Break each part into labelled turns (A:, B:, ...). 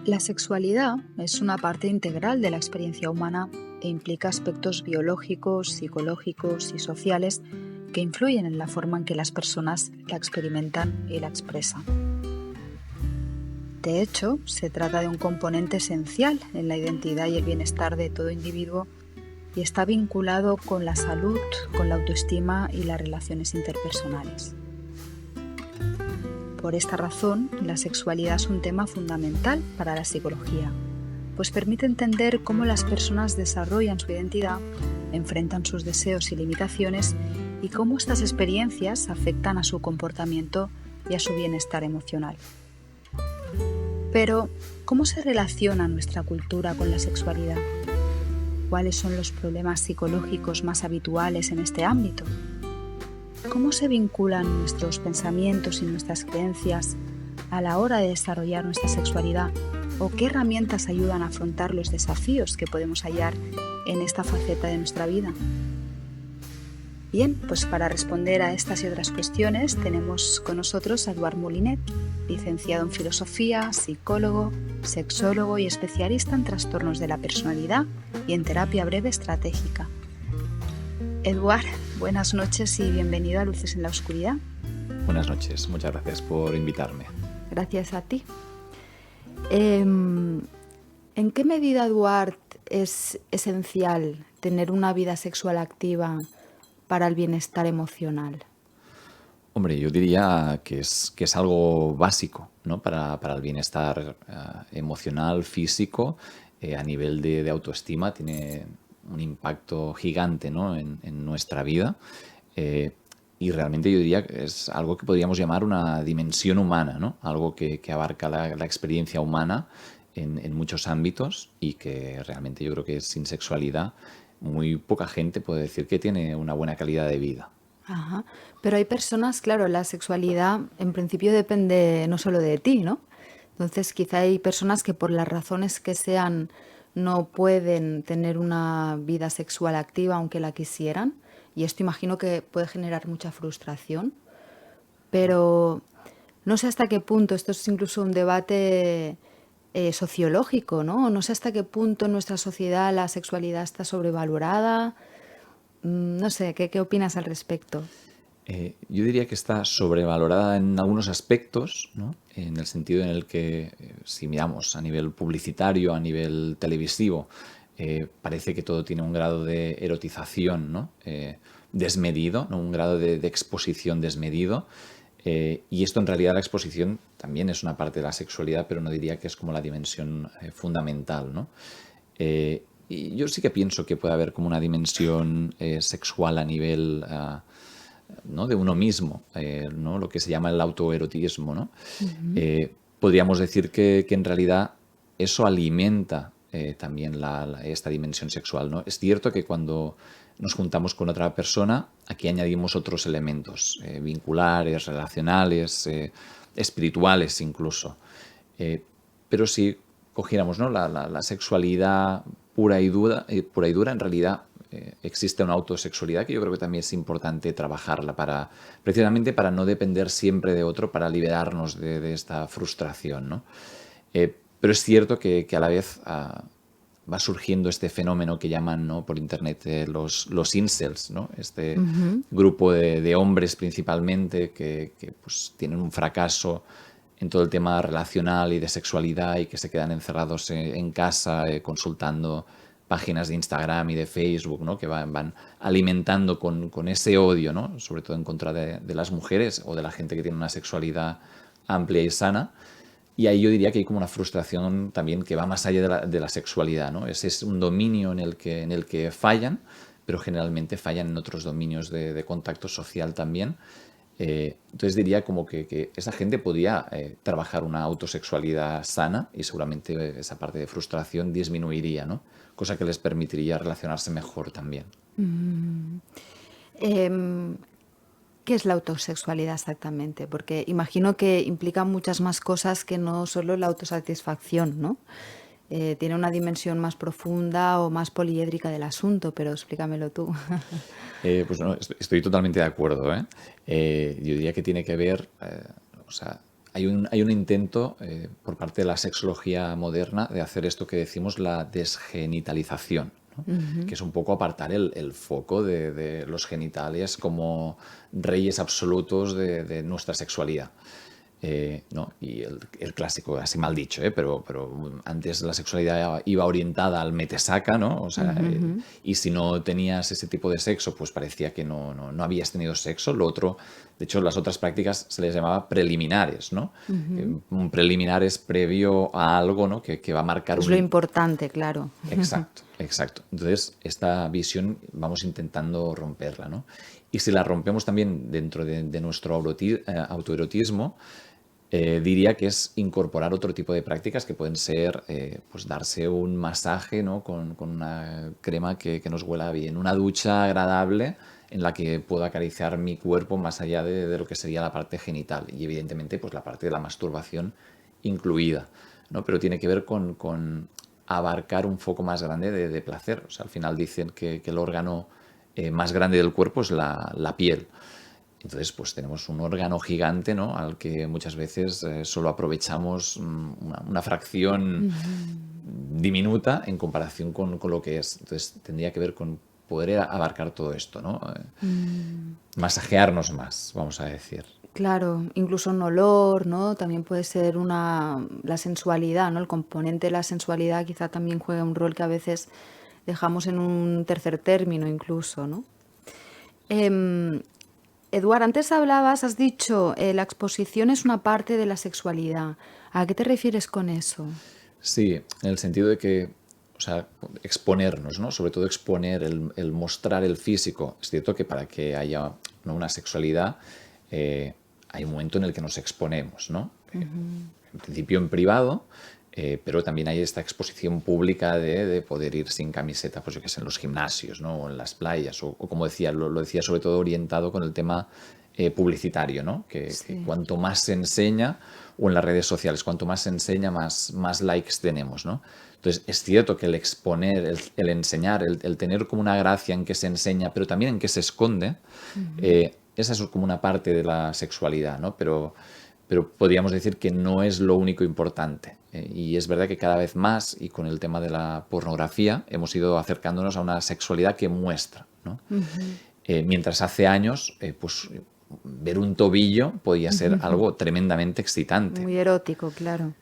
A: La sexualidad es una parte integral de la experiencia humana e implica aspectos biológicos, psicológicos y sociales que influyen en la forma en que las personas la experimentan y la expresan. De hecho, se trata de un componente esencial en la identidad y el bienestar de todo individuo y está vinculado con la salud, con la autoestima y las relaciones interpersonales. Por esta razón, la sexualidad es un tema fundamental para la psicología, pues permite entender cómo las personas desarrollan su identidad, enfrentan sus deseos y limitaciones y cómo estas experiencias afectan a su comportamiento y a su bienestar emocional. Pero, ¿cómo se relaciona nuestra cultura con la sexualidad? ¿Cuáles son los problemas psicológicos más habituales en este ámbito? ¿Cómo se vinculan nuestros pensamientos y nuestras creencias a la hora de desarrollar nuestra sexualidad? ¿O qué herramientas ayudan a afrontar los desafíos que podemos hallar en esta faceta de nuestra vida? Bien, pues para responder a estas y otras cuestiones tenemos con nosotros a Eduard Molinet, licenciado en Filosofía, psicólogo, sexólogo y especialista en trastornos de la personalidad y en terapia breve estratégica. Eduard, buenas noches y bienvenido a Luces en la Oscuridad.
B: Buenas noches, muchas gracias por invitarme.
A: Gracias a ti. ¿En qué medida, Eduard, es esencial tener una vida sexual activa para el bienestar emocional?
B: Hombre, yo diría que es algo básico, ¿no? para el bienestar emocional, físico, a nivel de autoestima, tiene un impacto gigante, ¿no? en nuestra vida. Y realmente yo diría que es algo que podríamos llamar una dimensión humana, ¿no? Algo que abarca la experiencia humana en muchos ámbitos y que realmente yo creo que sin sexualidad muy poca gente puede decir que tiene una buena calidad de vida.
A: Ajá. Pero hay personas, claro, la sexualidad en principio depende no solo de ti, ¿no? Entonces quizá hay personas que por las razones que sean no pueden tener una vida sexual activa aunque la quisieran. Y esto imagino que puede generar mucha frustración. Pero no sé hasta qué punto, esto es incluso un debate sociológico, ¿no? No sé hasta qué punto en nuestra sociedad la sexualidad está sobrevalorada. No sé, ¿qué opinas al respecto?
B: Yo diría que está sobrevalorada en algunos aspectos, ¿no? En el sentido en el que, si miramos a nivel publicitario, a nivel televisivo, parece que todo tiene un grado de erotización, ¿no? Desmedido, ¿no? Un grado de exposición desmedido. Y esto en realidad la exposición también es una parte de la sexualidad, pero no diría que es como la dimensión fundamental, ¿no? Y yo sí que pienso que puede haber como una dimensión sexual a nivel ¿no? de uno mismo, ¿no? Lo que se llama el autoerotismo, ¿no?
A: Ujú.
B: Podríamos decir que en realidad eso alimenta también esta dimensión sexual, ¿no? Es cierto que cuando nos juntamos con otra persona, aquí añadimos otros elementos vinculares, relacionales, espirituales incluso. Pero si cogiéramos, ¿no? la sexualidad pura y dura, en realidad existe una autosexualidad que yo creo que también es importante trabajarla precisamente para no depender siempre de otro, para liberarnos de esta frustración, ¿no? Pero es cierto que a la vez va surgiendo este fenómeno que llaman, ¿no? por internet los incels, ¿no? Este
A: Ujú.
B: grupo de hombres principalmente que pues, tienen un fracaso en todo el tema relacional y de sexualidad y que se quedan encerrados en casa consultando páginas de Instagram y de Facebook, ¿no? que van alimentando con ese odio, ¿no? sobre todo en contra de las mujeres o de la gente que tiene una sexualidad amplia y sana. Y ahí yo diría que hay como una frustración también que va más allá de la sexualidad, ¿no? Ese es un dominio en el que fallan, pero generalmente fallan en otros dominios de contacto social también. Entonces diría como que esa gente podría trabajar una autosexualidad sana y seguramente esa parte de frustración disminuiría, ¿no? Cosa que les permitiría relacionarse mejor también.
A: Mm. Em, ¿Qué es la autosexualidad exactamente? Porque imagino que implica muchas más cosas que no solo la autosatisfacción, ¿no? Tiene una dimensión más profunda o más poliédrica del asunto, pero explícamelo tú.
B: Pues no, estoy totalmente de acuerdo, ¿eh? Yo diría que tiene que ver, o sea, hay un intento por parte de la sexología moderna de hacer esto que decimos la desgenitalización, ¿no? Que es un poco apartar el foco de los genitales como reyes absolutos de nuestra sexualidad. ¿No? Y el clásico, así mal dicho, pero antes la sexualidad iba orientada al metesaca, ¿no? O sea, y si no tenías ese tipo de sexo, pues parecía que no habías tenido sexo. Lo otro, de hecho, las otras prácticas se les llamaba preliminares, ¿no? Un preliminar es previo a algo, ¿no? Que va a marcar
A: Es lo importante, claro.
B: Exacto, exacto. Entonces, esta visión vamos intentando romperla, ¿no? Y si la rompemos también dentro de nuestro autoerotismo, diría que es incorporar otro tipo de prácticas que pueden ser pues darse un masaje, ¿no? con una crema que nos huela bien, una ducha agradable en la que puedo acariciar mi cuerpo más allá de lo que sería la parte genital y evidentemente pues la parte de la masturbación incluida, ¿no? Pero tiene que ver con abarcar un foco más grande de placer. O sea, al final dicen que el órgano más grande del cuerpo es la piel. Entonces, pues tenemos un órgano gigante, ¿no? Al que muchas veces solo aprovechamos una fracción diminuta en comparación con lo que es. Entonces, tendría que ver con poder abarcar todo esto, ¿no? Masajearnos más, vamos a decir.
A: Claro, incluso un olor, ¿no? También puede ser la sensualidad, ¿no? El componente de la sensualidad quizá también juega un rol que a veces dejamos en un tercer término incluso, ¿no? Em, Eduard, antes has dicho, la exposición es una parte de la sexualidad. ¿A qué te refieres con eso?
B: Sí, en el sentido de que, o sea, exponernos, ¿no? Sobre todo exponer, el mostrar el físico. Es cierto que para que haya, ¿no?, una sexualidad, hay un momento en el que nos exponemos, ¿no? En principio en privado, pero también hay esta exposición pública de poder ir sin camiseta, pues yo qué sé, en los gimnasios, ¿no? O en las playas, o como decía, lo decía sobre todo orientado con el tema publicitario, ¿no? Que
A: Sí.
B: cuanto más se enseña, o en las redes sociales, cuanto más se enseña, más likes tenemos, ¿no? Entonces, es cierto que el exponer, el enseñar, el tener como una gracia en que se enseña, pero también en que se esconde, esa es como una parte de la sexualidad, ¿no? Pero podríamos decir que no es lo único importante. Y es verdad que cada vez más, y con el tema de la pornografía, hemos ido acercándonos a una sexualidad que muestra, ¿no? Mientras hace años, pues ver un tobillo podía ser algo tremendamente excitante.
A: Muy erótico, claro.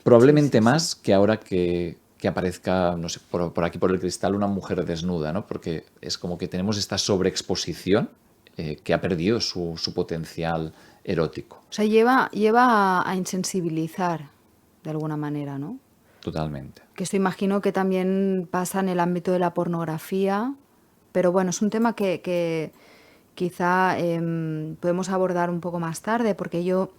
B: Probablemente
A: Sí.
B: más que ahora que aparezca, no sé, por aquí por el cristal una mujer desnuda, ¿no? Porque es como que tenemos esta sobreexposición que ha perdido su potencial erótico.
A: O sea, lleva a insensibilizar de alguna manera, ¿no?
B: Totalmente.
A: Que esto imagino que también pasa en el ámbito de la pornografía, pero bueno, es un tema que quizá podemos abordar un poco más tarde, porque yo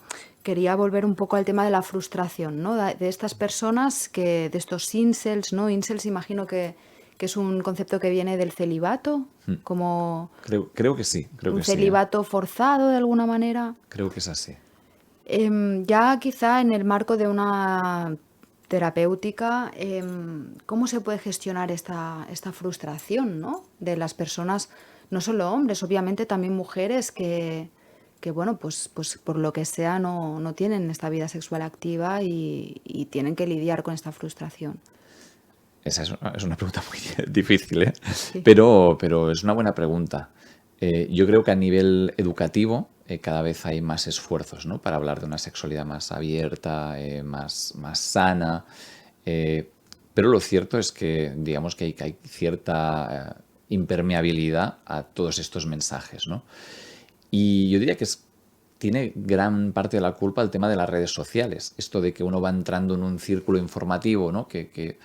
A: quería volver un poco al tema de la frustración, ¿no? De estas personas de estos incels, ¿no? Incels imagino que es un concepto que viene del celibato, como
B: Creo que sí, creo
A: un
B: que sí.
A: celibato forzado de alguna manera.
B: Creo que es así.
A: Ya quizá en el marco de una terapéutica, ¿cómo se puede gestionar esta frustración, ¿no? De las personas, no solo hombres, obviamente también mujeres que bueno, pues por lo que sea no tienen esta vida sexual activa y tienen que lidiar con esta frustración.
B: Esa es una pregunta muy difícil, ¿eh?
A: Sí.
B: Pero es una buena pregunta. Yo creo que a nivel educativo cada vez hay más esfuerzos, ¿no?, para hablar de una sexualidad más abierta, más sana. Pero lo cierto es que, digamos que hay cierta impermeabilidad a todos estos mensajes, ¿no? Y yo diría que tiene gran parte de la culpa el tema de las redes sociales. Esto de que uno va entrando en un círculo informativo, ¿no? Que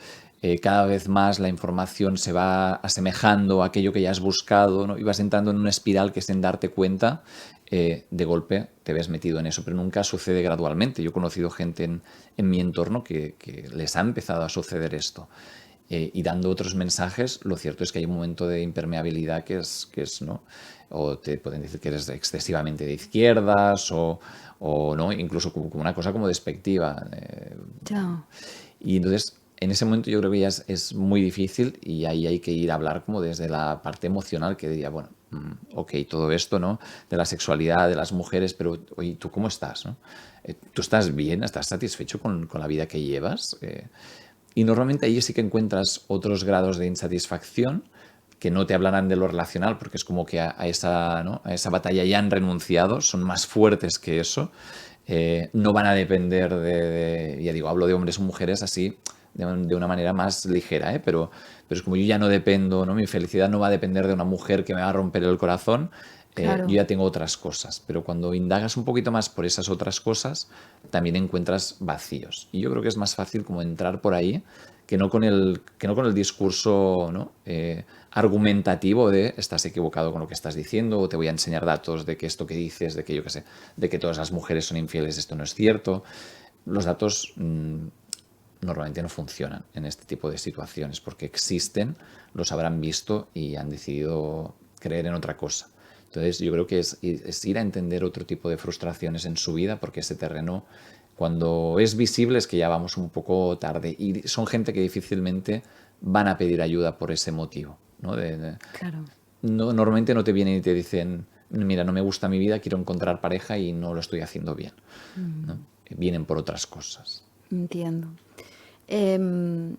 B: cada vez más la información se va asemejando a aquello que ya has buscado, ¿no? Y vas entrando en una espiral que sin darte cuenta, de golpe te ves metido en eso, pero nunca sucede gradualmente. Yo he conocido gente en mi entorno que les ha empezado a suceder esto. Y dando otros mensajes, lo cierto es que hay un momento de impermeabilidad que es ¿no? O te pueden decir que eres excesivamente de izquierdas o ¿no? Incluso como una cosa como despectiva.
A: Ya.
B: Y entonces, en ese momento yo creo que ya es muy difícil y ahí hay que ir a hablar como desde la parte emocional que diría, bueno, ok, todo esto, ¿no? De la sexualidad, de las mujeres, pero oye, ¿tú cómo estás, no? ¿Tú estás bien? ¿Estás satisfecho con la vida que llevas? Y normalmente ahí sí que encuentras otros grados de insatisfacción que no te hablarán de lo relacional, porque es como que a esa, ¿no? A esa batalla ya han renunciado, son más fuertes que eso. No van a depender ya digo, hablo de hombres o mujeres así, de una manera más ligera, ¿eh? Pero es como yo ya no dependo, ¿no? Mi felicidad no va a depender de una mujer que me va a romper el corazón, yo
A: Claro.
B: ya tengo otras cosas. Pero cuando indagas un poquito más por esas otras cosas, también encuentras vacíos. Y yo creo que es más fácil como entrar por ahí que no con el discurso, ¿no? Argumentativo de estás equivocado con lo que estás diciendo, o te voy a enseñar datos de que esto que dices, de que yo qué sé, de que todas las mujeres son infieles, esto no es cierto. Los datos normalmente no funcionan en este tipo de situaciones porque existen, los habrán visto y han decidido creer en otra cosa. Entonces yo creo que es ir a entender otro tipo de frustraciones en su vida porque ese terreno, cuando es visible, es que ya vamos un poco tarde y son gente que difícilmente van a pedir ayuda por ese motivo, ¿no?
A: Claro.
B: No, normalmente no te vienen y te dicen, mira, no me gusta mi vida, quiero encontrar pareja y no lo estoy haciendo bien, ¿no? Vienen por otras cosas.
A: Entiendo. Em,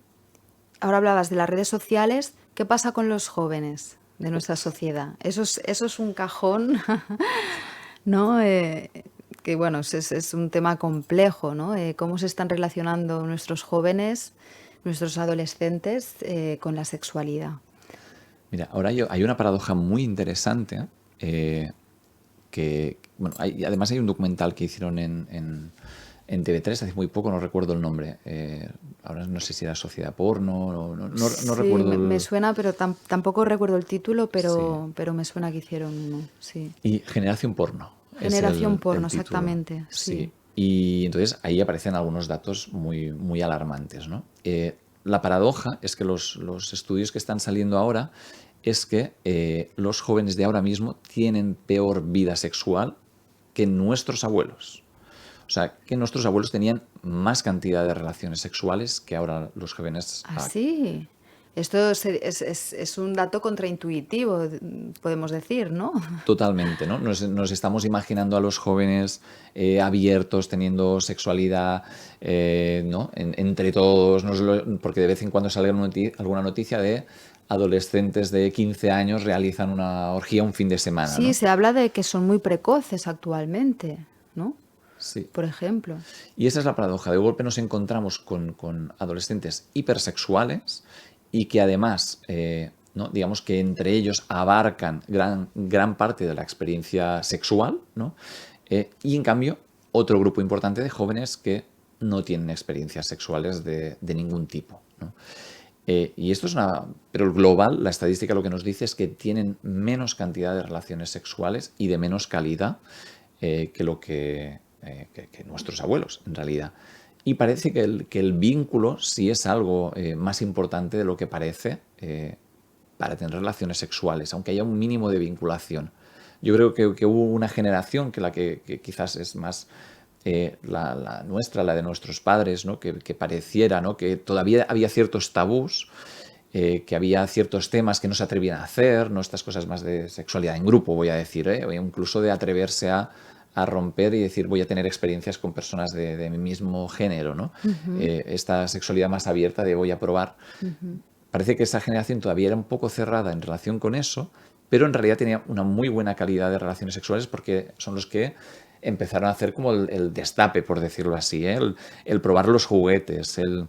A: Ahora hablabas de las redes sociales. ¿Qué pasa con los jóvenes de nuestra sociedad? Eso es un cajón, ¿no? Que bueno, es un tema complejo, ¿no? ¿Cómo se están relacionando nuestros jóvenes, nuestros adolescentes, con la sexualidad?
B: Mira, ahora hay una paradoja muy interesante bueno, además hay un documental que hicieron en TV3 hace muy poco, no recuerdo el nombre. Ahora no sé si era Sociedad Porno, no
A: Sí,
B: recuerdo
A: me suena, pero tampoco recuerdo el título,
B: Sí.
A: pero me suena que hicieron uno, sí.
B: Y Generación Porno es
A: Generación porno,
B: el título.
A: exactamente, sí.
B: Sí. Y entonces ahí aparecen algunos datos muy alarmantes, ¿no? La paradoja es que los estudios que están saliendo ahora es que los jóvenes de ahora mismo tienen peor vida sexual que nuestros abuelos. O sea, que nuestros abuelos tenían más cantidad de relaciones sexuales que ahora los jóvenes.
A: Así. Esto es un dato contraintuitivo, podemos decir, ¿no?
B: Totalmente, ¿no? Nos estamos imaginando a los jóvenes abiertos, teniendo sexualidad, ¿no? Entre todos, porque de vez en cuando sale alguna noticia de adolescentes de 15 años realizan una orgía un fin de semana,
A: Sí,
B: ¿no?
A: se habla de que son muy precoces actualmente, ¿no?
B: Sí.
A: Por ejemplo.
B: Y esa es la paradoja. De golpe nos encontramos con adolescentes hipersexuales y que además, ¿no? Digamos que entre ellos abarcan gran parte de la experiencia sexual, ¿no? Y en cambio, otro grupo importante de jóvenes que no tienen experiencias sexuales de ningún tipo, ¿no? Y esto es Pero el global, la estadística lo que nos dice es que tienen menos cantidad de relaciones sexuales y de menos calidad que nuestros abuelos, en realidad. Y parece que el vínculo sí es algo más importante de lo que parece para tener relaciones sexuales, aunque haya un mínimo de vinculación. Yo creo que hubo una generación que quizás es más la nuestra, la de nuestros padres, ¿no? Que pareciera, ¿no? Que todavía había ciertos tabús, que había ciertos temas que no se atrevían a hacer, ¿no? Estas cosas más de sexualidad en grupo, voy a decir, o incluso de atreverse a romper y decir voy a tener experiencias con personas de mi mismo género, ¿no?
A: Ujú,
B: Esta sexualidad más abierta de voy a probar.
A: ujú.
B: Parece que esa generación todavía era un poco cerrada en relación con eso, pero en realidad tenía una muy buena calidad de relaciones sexuales porque son los que empezaron a hacer como el destape, por decirlo así, ¿eh? El probar los juguetes, el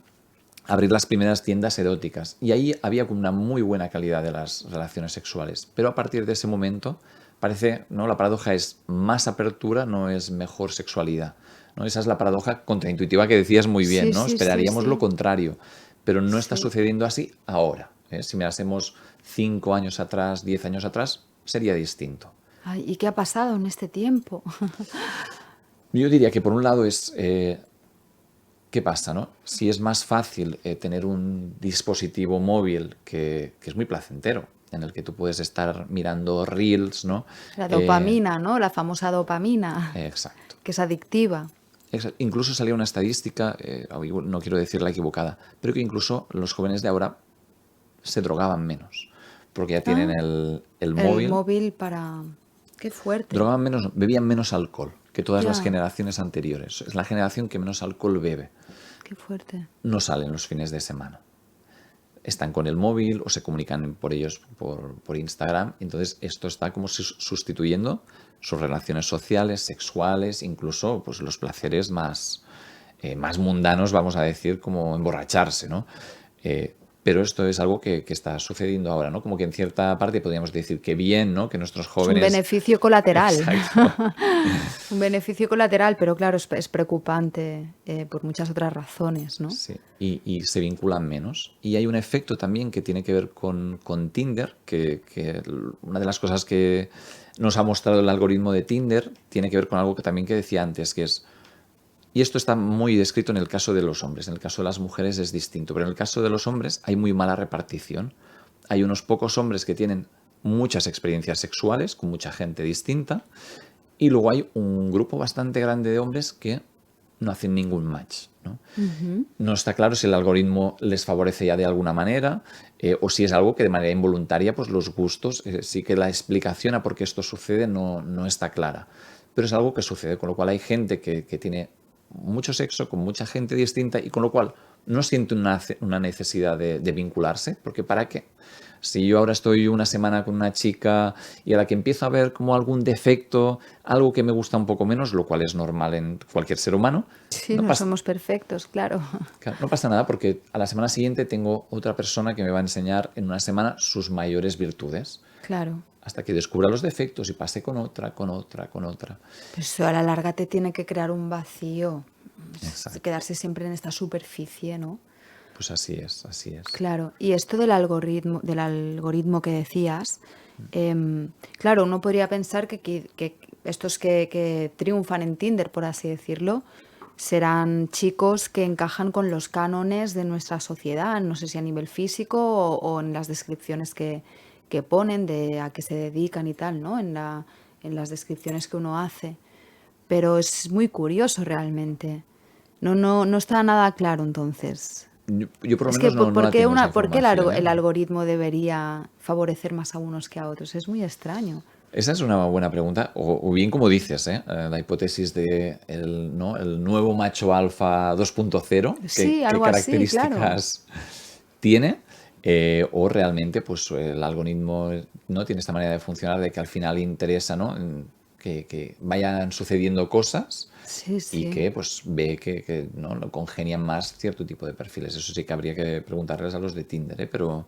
B: abrir las primeras tiendas eróticas. Y ahí había como una muy buena calidad de las relaciones sexuales. Pero a partir de ese momento parece, ¿no? La paradoja es más apertura, no es mejor sexualidad, ¿no? Esa es la paradoja contraintuitiva que decías muy bien,
A: Sí,
B: ¿no?
A: sí, sí,
B: Esperaríamos lo
A: sí.
B: contrario, pero no está
A: Sí.
B: sucediendo así ahora, ¿eh? Si mirásemos 5 años atrás, 10 años atrás, sería distinto.
A: Ay, ¿y qué ha pasado en este tiempo?
B: Yo diría que por un lado es ¿qué pasa, no? Si es más fácil tener un dispositivo móvil que es muy placentero, en el que tú puedes estar mirando reels, ¿no?
A: La
B: Eh,
A: dopamina, ¿no? La famosa dopamina,
B: exacto.
A: que es adictiva.
B: Incluso salía una estadística, no quiero decir la equivocada, pero que incluso los jóvenes de ahora se drogaban menos. porque ya
A: Ah,
B: tienen el
A: el
B: móvil.
A: móvil para... Qué fuerte.
B: Drogaban menos, bebían menos alcohol que todas las
A: Ya,
B: generaciones anteriores. Es la generación que menos alcohol bebe.
A: qué fuerte.
B: No salen los fines de semana. Están con el móvil o se comunican por ellos por Instagram. Entonces esto está como sustituyendo sus relaciones sociales, sexuales, incluso pues, los placeres más mundanos, vamos a decir, como emborracharse, ¿no? Pero esto es algo que está sucediendo ahora, ¿no? Como que en cierta parte podríamos decir que bien, ¿no? Que nuestros
A: Es un
B: jóvenes...
A: beneficio colateral.
B: Exacto.
A: Un beneficio colateral, pero claro, es preocupante por muchas otras razones, ¿no?
B: Sí, y se vinculan menos. Y hay un efecto también que tiene que ver con Tinder, que una de las cosas que nos ha mostrado el algoritmo de Tinder tiene que ver con algo que también que decía antes, que es, y esto está muy descrito en el caso de los hombres, en el caso de las mujeres es distinto, pero en el caso de los hombres hay muy mala repartición. Hay unos pocos hombres que tienen muchas experiencias sexuales con mucha gente distinta, y luego hay un grupo bastante grande de hombres que no hacen ningún match, ¿no?
A: Ujú.
B: No está claro si el algoritmo les favorece ya de alguna manera o si es algo que de manera involuntaria, pues los gustos, sí que la explicación a por qué esto sucede no está clara. Pero es algo que sucede, con lo cual hay gente que tiene mucho sexo con mucha gente distinta y con lo cual no siente una necesidad de vincularse, porque ¿para qué? Si yo ahora estoy una semana con una chica y a la que empiezo a ver como algún defecto, algo que me gusta un poco menos, lo cual es normal en cualquier ser humano,
A: Sí,
B: no
A: no
B: pasa,
A: somos perfectos, claro.
B: claro, no pasa nada porque a la semana siguiente tengo otra persona que me va a enseñar en una semana sus mayores virtudes,
A: Claro.
B: hasta que descubra los defectos y pase con otra, con otra, con otra.
A: Pero eso a la larga te tiene que crear un vacío.
B: Exacto.
A: Quedarse siempre en esta superficie, ¿no?
B: Pues así es, así es.
A: Claro, y esto del algoritmo que decías, claro, uno podría pensar que estos que triunfan en Tinder, por así decirlo, serán chicos que encajan con los cánones de nuestra sociedad, no sé si a nivel físico o en las descripciones que ponen de a qué se dedican y tal, ¿no? En las descripciones que uno hace. Pero es muy curioso realmente. No está nada claro entonces.
B: Yo por lo
A: Es que,
B: menos no
A: ¿por
B: la
A: qué,
B: tengo esa
A: por qué
B: información, ¿eh?
A: el algoritmo debería favorecer más a unos que a otros? Es muy extraño.
B: Esa es una buena pregunta, o bien como dices, ¿eh? La hipótesis de ¿no? el nuevo macho alfa 2.0,
A: Sí,
B: qué
A: algo así, claro.
B: características tiene, o realmente pues el algoritmo no tiene esta manera de funcionar de que al final interesa, ¿no? Que vayan sucediendo cosas
A: Sí,
B: y
A: sí.
B: que pues ve que no lo congenian más cierto tipo de perfiles. Eso sí que habría que preguntarles a los de Tinder, ¿eh? Pero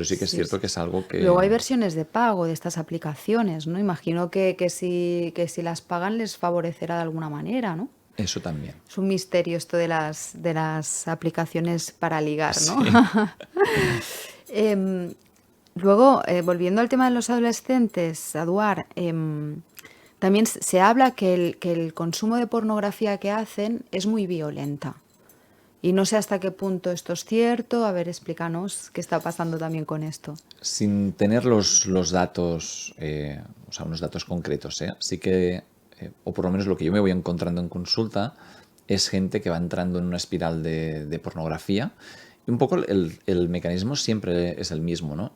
B: sí que es
A: Sí,
B: cierto
A: sí.
B: que es algo
A: Luego
B: que
A: hay versiones de pago de estas aplicaciones, ¿no? Imagino que si las pagan les favorecerá de alguna manera, ¿no?
B: eso también.
A: Es un misterio esto de las aplicaciones para ligar, ¿no?
B: Sí.
A: Em, Luego, volviendo al tema de los adolescentes, Aduar, también se habla que el consumo de pornografía que hacen es muy violenta. Y no sé hasta qué punto esto es cierto. A ver, explícanos qué está pasando también con esto.
B: Sin tener los datos, o sea, unos datos concretos, ¿eh? Sí que, o por lo menos lo que yo me voy encontrando en consulta, es gente que va entrando en una espiral de pornografía. Y un poco el mecanismo siempre es el mismo, ¿no?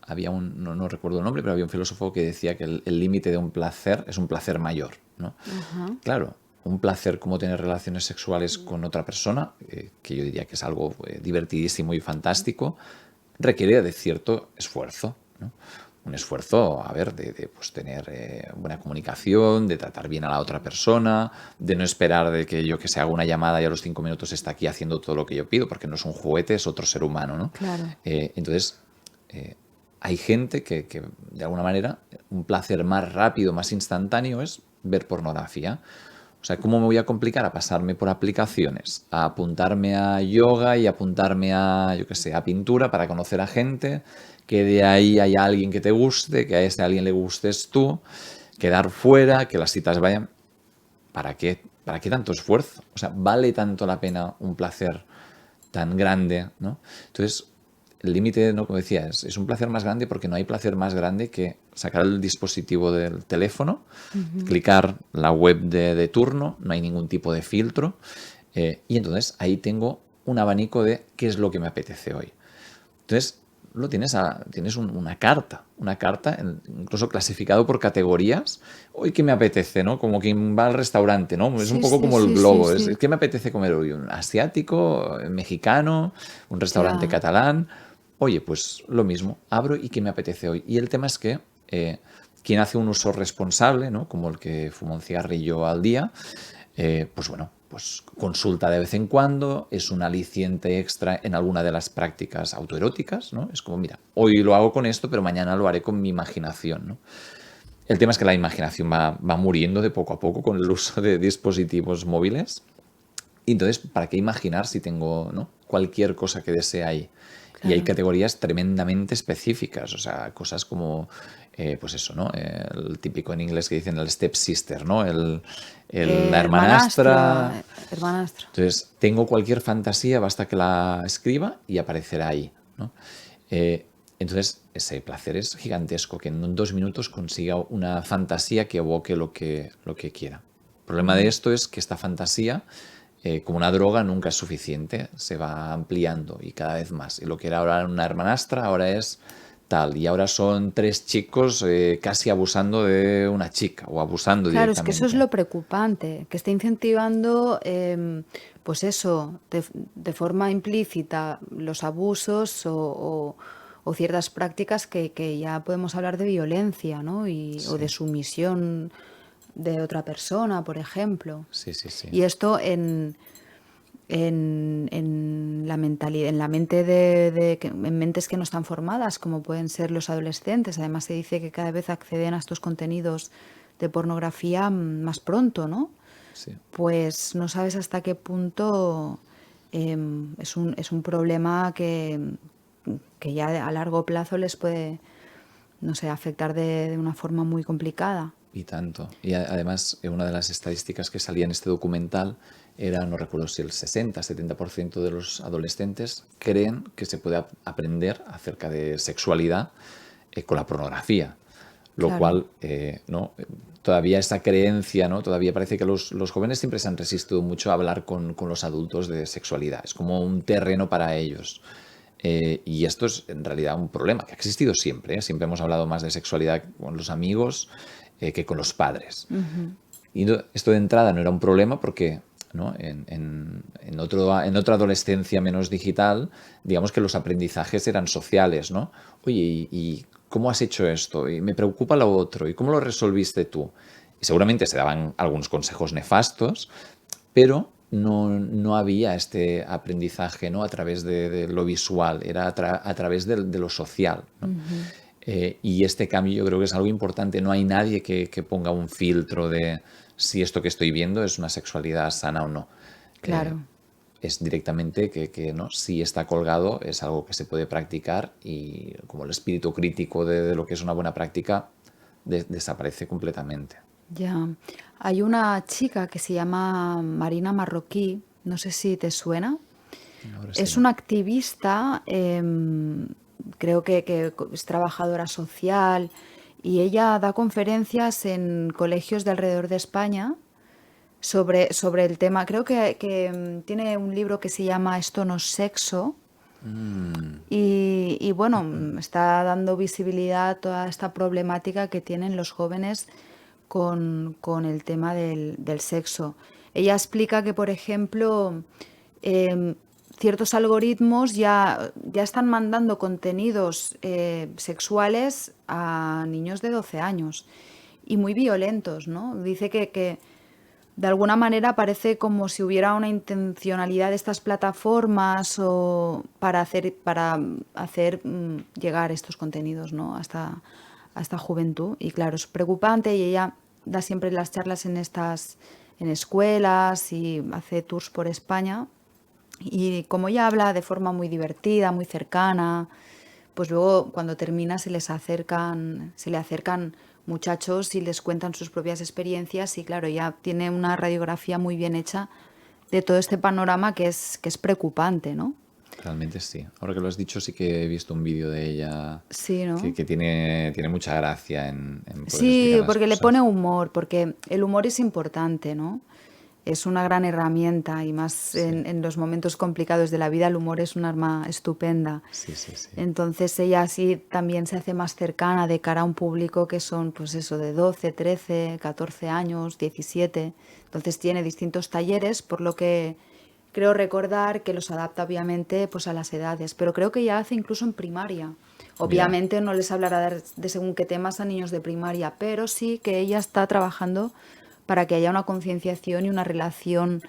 B: Había no recuerdo el nombre, pero había un filósofo que decía que el límite de un placer es un placer mayor, ¿no?
A: Ajá.
B: Claro, un placer como tener relaciones sexuales con otra persona, que yo diría que es algo divertidísimo y fantástico, requiere de cierto esfuerzo, ¿no? Un esfuerzo, a ver, de pues tener buena comunicación, de tratar bien a la otra persona, de no esperar de que yo que se haga una llamada y a los 5 minutos está aquí haciendo todo lo que yo pido, porque no es un juguete, es otro ser humano, ¿no?
A: Claro.
B: Entonces, hay gente que, de alguna manera, un placer más rápido, más instantáneo es ver pornografía. O sea, ¿cómo me voy a complicar a pasarme por aplicaciones? A apuntarme a yoga y apuntarme a, yo qué sé, a pintura para conocer a gente, que de ahí haya alguien que te guste, que a ese alguien le gustes tú, quedar fuera, que las citas vayan. ¿Para qué? ¿Para qué tanto esfuerzo? O sea, ¿vale tanto la pena un placer tan grande, ¿no? Entonces, el límite, ¿no? Como decía, es un placer más grande porque no hay placer más grande que sacar el dispositivo del teléfono, clicar la web de turno, no hay ningún tipo de filtro, y entonces ahí tengo un abanico de qué es lo que me apetece hoy. Entonces, tienes una carta, incluso clasificado por categorías. Hoy qué me apetece, ¿no? Como quien va al restaurante, ¿no? Es un
A: Sí,
B: poco
A: sí,
B: como el
A: sí, sí,
B: globo.
A: sí.
B: ¿Qué me apetece comer hoy? ¿Un asiático, mexicano, un restaurante
A: Ya,
B: catalán? Oye, pues lo mismo, abro y qué me apetece hoy. Y el tema es que quien hace un uso responsable, ¿no? Como el que fuma un cigarrillo al día, pues bueno, pues consulta de vez en cuando, es un aliciente extra en alguna de las prácticas autoeróticas, ¿no? Es como, mira, hoy lo hago con esto, pero mañana lo haré con mi imaginación, ¿no? El tema es que la imaginación va muriendo de poco a poco con el uso de dispositivos móviles. Y entonces, ¿para qué imaginar si tengo, ¿no? Cualquier cosa que desee ahí? Y hay
A: claro.
B: categorías tremendamente específicas, o sea, cosas como, pues eso, ¿no? El típico en inglés que dicen el stepsister, ¿no? La hermanastra.
A: Hermanastra, hermanastra.
B: Entonces, tengo cualquier fantasía, basta que la escriba y aparecerá ahí, ¿no? Eh, entonces, ese placer es gigantesco, que en 2 minutos consiga una fantasía que evoque lo que quiera. El problema de
A: Ujú.
B: esto es que esta fantasía, como una droga, nunca es suficiente, se va ampliando y cada vez más. Y lo que era ahora una hermanastra, ahora es tal. Y ahora son 3 chicos casi abusando de una chica o abusando
A: Claro, es que eso es
B: directamente.
A: lo preocupante, que está incentivando, pues eso, de forma implícita los abusos o ciertas prácticas que ya podemos hablar de violencia, ¿no? O de
B: Sí,
A: sumisión de otra persona, por ejemplo.
B: sí, sí, sí.
A: Y esto en la mentalidad, en la mente en mentes que no están formadas, como pueden ser los adolescentes. Además, se dice que cada vez acceden a estos contenidos de pornografía más pronto, ¿no?
B: Sí.
A: Pues no sabes hasta qué punto es un problema que ya a largo plazo les puede, no sé, afectar de una forma muy complicada.
B: Y tanto. Y además, una de las estadísticas que salía en este documental era, no recuerdo si el 60-70% de los adolescentes creen que se puede aprender acerca de sexualidad con la pornografía. Lo
A: Claro.
B: cual, ¿no? Todavía esa creencia, ¿no? Todavía parece que los jóvenes siempre se han resistido mucho a hablar con los adultos de sexualidad. Es como un terreno para ellos. Y esto es en realidad un problema que ha existido siempre, ¿eh? Siempre hemos hablado más de sexualidad con los amigos que con los padres.
A: Ujú.
B: Y esto de entrada no era un problema porque, ¿no? En otra adolescencia menos digital, digamos que los aprendizajes eran sociales, ¿no? Oye, ¿y cómo has hecho esto? Y me preocupa lo otro. ¿Y cómo lo resolviste tú? Y seguramente se daban algunos consejos nefastos, pero no había este aprendizaje, ¿no? A través de lo visual, era a través de lo social, ¿no?
A: Ujú.
B: Y este cambio yo creo que es algo importante. No hay nadie que ponga un filtro de si esto que estoy viendo es una sexualidad sana o no. Eh,
A: Claro.
B: es directamente que no, si está colgado es algo que se puede practicar y como el espíritu crítico de lo que es una buena práctica desaparece completamente.
A: Ya. Hay una chica que se llama Marina Marroquí, no sé si te suena.
B: Ahora sí
A: Es
B: no.
A: una activista, creo que es trabajadora social y ella da conferencias en colegios de alrededor de España sobre el tema. Creo que tiene un libro que se llama Esto no es sexo.
B: Mm,
A: Y bueno, está dando visibilidad a toda esta problemática que tienen los jóvenes con el tema del sexo. Ella explica que, por ejemplo, em, ciertos algoritmos ya están mandando contenidos sexuales a niños de 12 años y muy violentos, ¿no? Dice que de alguna manera parece como si hubiera una intencionalidad de estas plataformas para hacer llegar estos contenidos, ¿no? A esta juventud. Y claro, es preocupante y ella da siempre las charlas en escuelas y hace tours por España. Y como ella habla de forma muy divertida, muy cercana, pues luego cuando termina se le acercan muchachos y les cuentan sus propias experiencias y claro, ya tiene una radiografía muy bien hecha de todo este panorama que es preocupante, ¿no?
B: realmente sí. Ahora que lo has dicho, sí que he visto un vídeo de ella
A: Sí,
B: que,
A: ¿no?
B: que tiene mucha gracia en poder explicar
A: Sí,
B: las
A: porque le pone
B: cosas.
A: humor, porque el humor es importante, ¿no? es una gran herramienta y más
B: Sí,
A: en los momentos complicados de la vida el humor es un arma estupenda.
B: sí, sí, sí.
A: Entonces ella así también se hace más cercana de cara a un público que son pues eso de 12, 13, 14 años, 17. Entonces tiene distintos talleres, por lo que creo recordar que los adapta obviamente pues a las edades, pero creo que ya hace incluso en primaria.
B: Mira,
A: Obviamente no les hablará de según qué temas a niños de primaria, pero sí que ella está trabajando para que haya una concienciación y una relación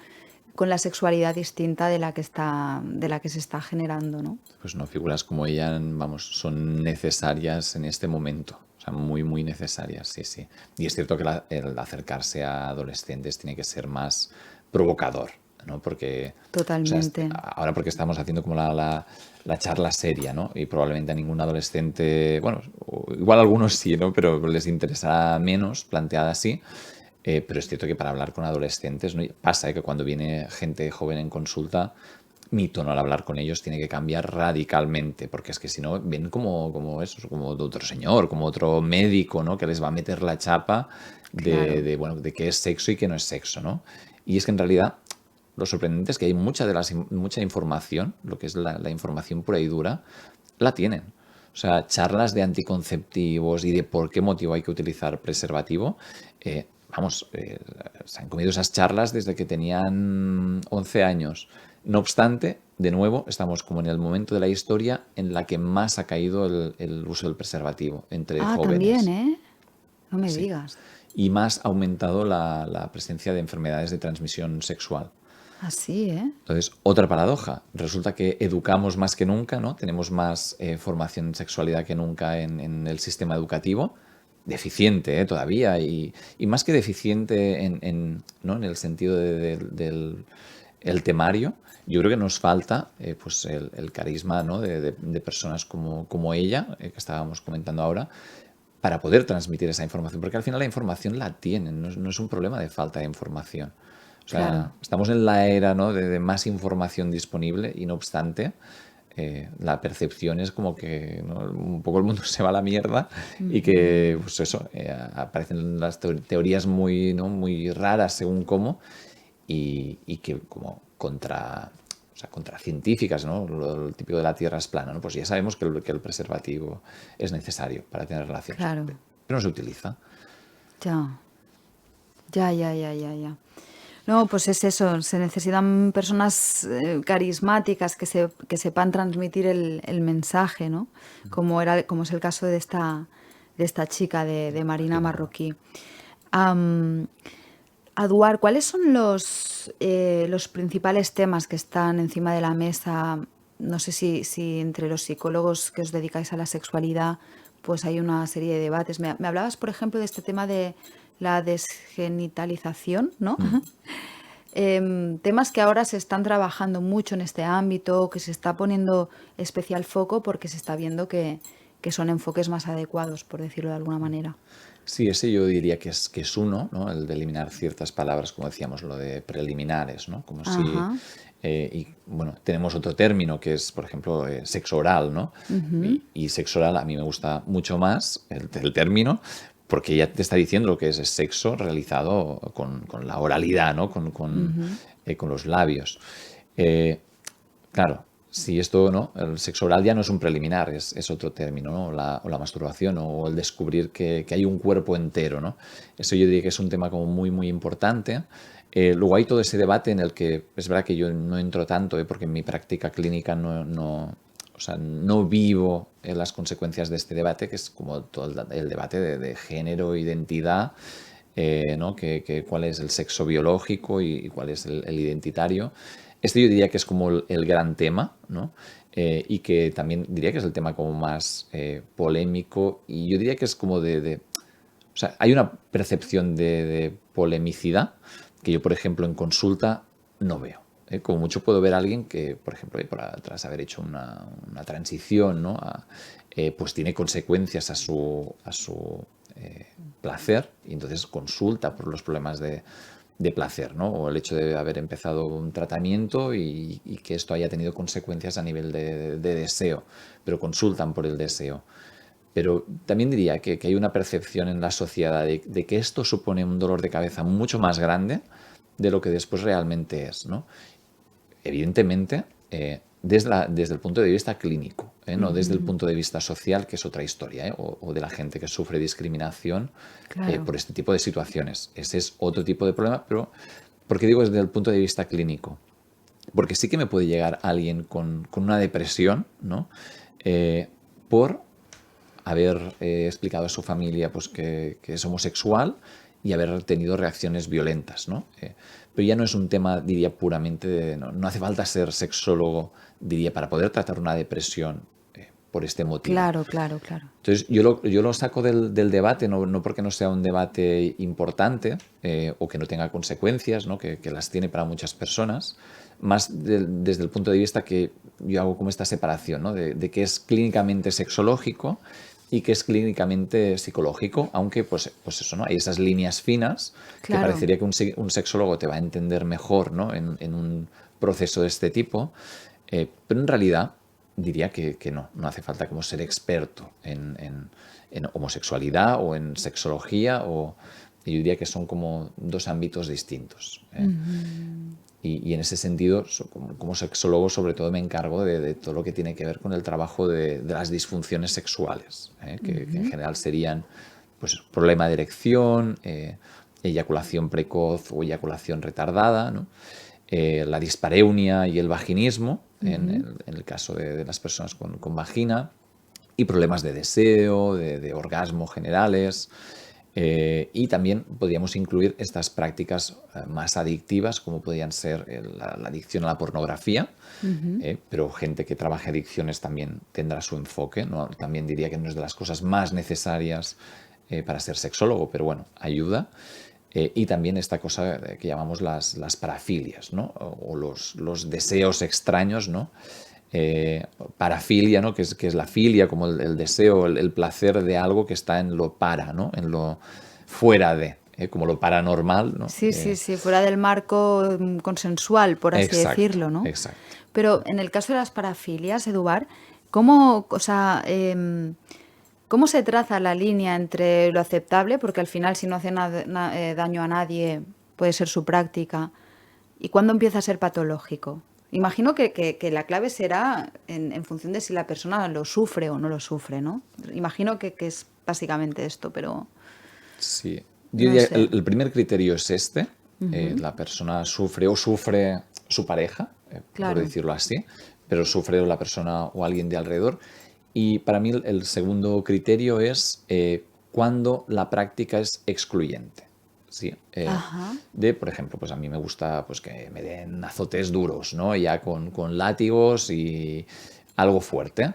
A: con la sexualidad distinta de la que se está generando, ¿no?
B: pues no, figuras como ella, vamos, son necesarias en este momento. O sea, muy, muy necesarias, sí, sí. Y es cierto que el acercarse a adolescentes tiene que ser más provocador, ¿no? Porque, o sea,
A: Totalmente.
B: ahora porque estamos haciendo como la charla seria, ¿no? Y probablemente a ningún adolescente, bueno, igual a algunos sí, ¿no? Pero les interesará menos planteada así. Pero es cierto que para hablar con adolescentes, ¿no? Pasa que cuando viene gente joven en consulta, mi tono al hablar con ellos tiene que cambiar radicalmente, porque es que si no, ven como eso, como de otro señor, como otro médico, ¿no? Que les va a meter la chapa
A: Claro,
B: bueno, de qué es sexo y qué no es sexo, ¿no? Y es que en realidad lo sorprendente es que hay mucha información, lo que es la información pura y dura, la tienen. O sea, charlas de anticonceptivos y de por qué motivo hay que utilizar preservativo. Vamos, se han comido esas charlas desde que tenían 11 años. No obstante, de nuevo, estamos como en el momento de la historia en la que más ha caído el uso del preservativo entre
A: ah, también,
B: jóvenes.
A: ¿eh? No me
B: Sí.
A: digas.
B: Y más ha aumentado la presencia de enfermedades de transmisión sexual.
A: Así, ¿eh?
B: Entonces, otra paradoja. Resulta que educamos más que nunca, ¿no? Tenemos más formación en sexualidad que nunca en el sistema educativo. Deficiente, todavía. Y más que deficiente ¿no? En el sentido del el temario, yo creo que nos falta pues el carisma, ¿no? de personas como ella, que estábamos comentando ahora, para poder transmitir esa información, porque al final la información la tienen, no es un problema de falta de información. O
A: Claro.
B: sea, estamos en la era, ¿no? de más información disponible y no obstante, la percepción es como que, ¿no? Un poco el mundo se va a la mierda y
A: Ujú.
B: que, pues eso, aparecen las teorías muy, ¿no? muy raras según cómo y que como o sea, contra científicas, ¿no? Lo típico de la Tierra es plana, ¿no? Pues ya sabemos que el preservativo es necesario para tener relaciones,
A: Claro.
B: pero no se utiliza.
A: Ya. Ya, ya, ya, ya, ya. No, pues es eso, se necesitan personas carismáticas que sepan transmitir el mensaje, ¿no? Como es el caso de esta chica de Marina
B: Imagínate.
A: Marroquí. Am, Aduar, ¿cuáles son los principales temas que están encima de la mesa? No sé si entre los psicólogos que os dedicáis a la sexualidad, pues hay una serie de debates. Me hablabas, por ejemplo, de este tema de la desgenitalización, ¿no?
B: Mm.
A: Temas que ahora se están trabajando mucho en este ámbito, que se está poniendo especial foco porque se está viendo que son enfoques más adecuados, por decirlo de alguna manera.
B: Sí, ese yo diría que es uno, ¿no? El de eliminar ciertas palabras, como decíamos, lo de preliminares, ¿no? Como si...
A: Ajá.
B: y bueno, tenemos otro término que es, por ejemplo, sexo oral, ¿no?
A: Ujú.
B: Y sexo oral a mí me gusta mucho más el término, porque ya te está diciendo lo que es sexo realizado con la oralidad, ¿no?
A: Ujú.
B: Con los labios. Eh, Claro, si esto, ¿no? El sexo oral ya no es un preliminar, es otro término, ¿no? O la masturbación o el descubrir que hay un cuerpo entero, ¿no? Eso yo diría que es un tema como muy, muy importante. Luego hay todo ese debate en el que es verdad que yo no entro tanto, porque en mi práctica clínica o sea, no vivo las consecuencias de este debate, que es como todo el debate de género, identidad, ¿no? Cuál es el sexo biológico y cuál es el identitario. Este yo diría que es como el gran tema, ¿no? Y que también diría que es el tema como más polémico y yo diría que es como o sea, hay una percepción de polemicidad que yo, por ejemplo, en consulta no veo. Como mucho puedo ver a alguien que, por ejemplo, tras haber hecho una transición, ¿no? Pues tiene consecuencias a su placer y entonces consulta por los problemas de placer, ¿no? O el hecho de haber empezado un tratamiento y que esto haya tenido consecuencias a nivel de deseo, pero consultan por el deseo. Pero también diría que hay una percepción en la sociedad de que esto supone un dolor de cabeza mucho más grande de lo que después realmente es, ¿no? Evidentemente, desde el punto de vista clínico, no desde el punto de vista social, que es otra historia, o de la gente que sufre discriminación
A: Claro.
B: por este tipo de situaciones. Ese es otro tipo de problema, pero ¿por qué digo desde el punto de vista clínico? Porque sí que me puede llegar alguien con una depresión, ¿no? Por haber explicado a su familia pues, que es homosexual y haber tenido reacciones violentas, ¿no? Pero ya no es un tema, diría, puramente de... No hace falta ser sexólogo, diría, para poder tratar una depresión por este motivo.
A: Claro, claro, claro.
B: Entonces, yo lo saco del debate, no porque no sea un debate importante o que no tenga consecuencias, ¿no? Que las tiene para muchas personas, más desde el punto de vista que yo hago como esta separación, ¿no? De qué es clínicamente sexológico y qué es clínicamente psicológico, aunque pues eso, ¿no? Hay esas líneas finas que
A: Claro.
B: parecería que un sexólogo te va a entender mejor, ¿no? En un proceso de este tipo, pero en realidad diría que no hace falta como ser experto en homosexualidad o en sexología, yo diría que son como dos ámbitos distintos. Y en ese sentido, como sexólogo, sobre todo me encargo de todo lo que tiene que ver con el trabajo de las disfunciones sexuales, que en general serían pues, problema de erección, eyaculación precoz o eyaculación retardada, ¿no? La dispareunia y el vaginismo, en el caso de las personas con vagina, y problemas de deseo, de orgasmo generales. Y también podríamos incluir estas prácticas más adictivas, como podrían ser la adicción a la pornografía, pero gente que trabaje adicciones también tendrá su enfoque, ¿no? También diría que no es de las cosas más necesarias para ser sexólogo, pero bueno, ayuda. Y también esta cosa que llamamos las parafilias, ¿no? O los deseos extraños, ¿no? Parafilia, ¿no? Que es la filia, como el deseo, el placer de algo que está en lo para, ¿no? En lo fuera de, como lo paranormal, ¿no?
A: Sí, sí, sí, fuera del marco consensual, por así
B: Exacto,
A: decirlo, ¿no?
B: exacto.
A: Pero en el caso de las parafilias, Eduard, ¿cómo, o sea, cómo se traza la línea entre lo aceptable, porque al final si no hace daño a nadie puede ser su práctica, y cuándo empieza a ser patológico? Imagino que la clave será en función de si la persona lo sufre o no lo sufre, ¿no? Imagino que es básicamente esto, pero
B: Sí. Yo
A: no
B: diría,
A: sé.
B: el primer criterio es este. La persona sufre o sufre su pareja, por
A: Claro.
B: decirlo así, pero sufre la persona o alguien de alrededor. Y para mí el segundo criterio es cuando la práctica es excluyente. ¿Sí?
A: Ajá.
B: Por ejemplo, pues a mí me gusta pues, que me den azotes duros, ¿no? Ya con látigos y algo fuerte.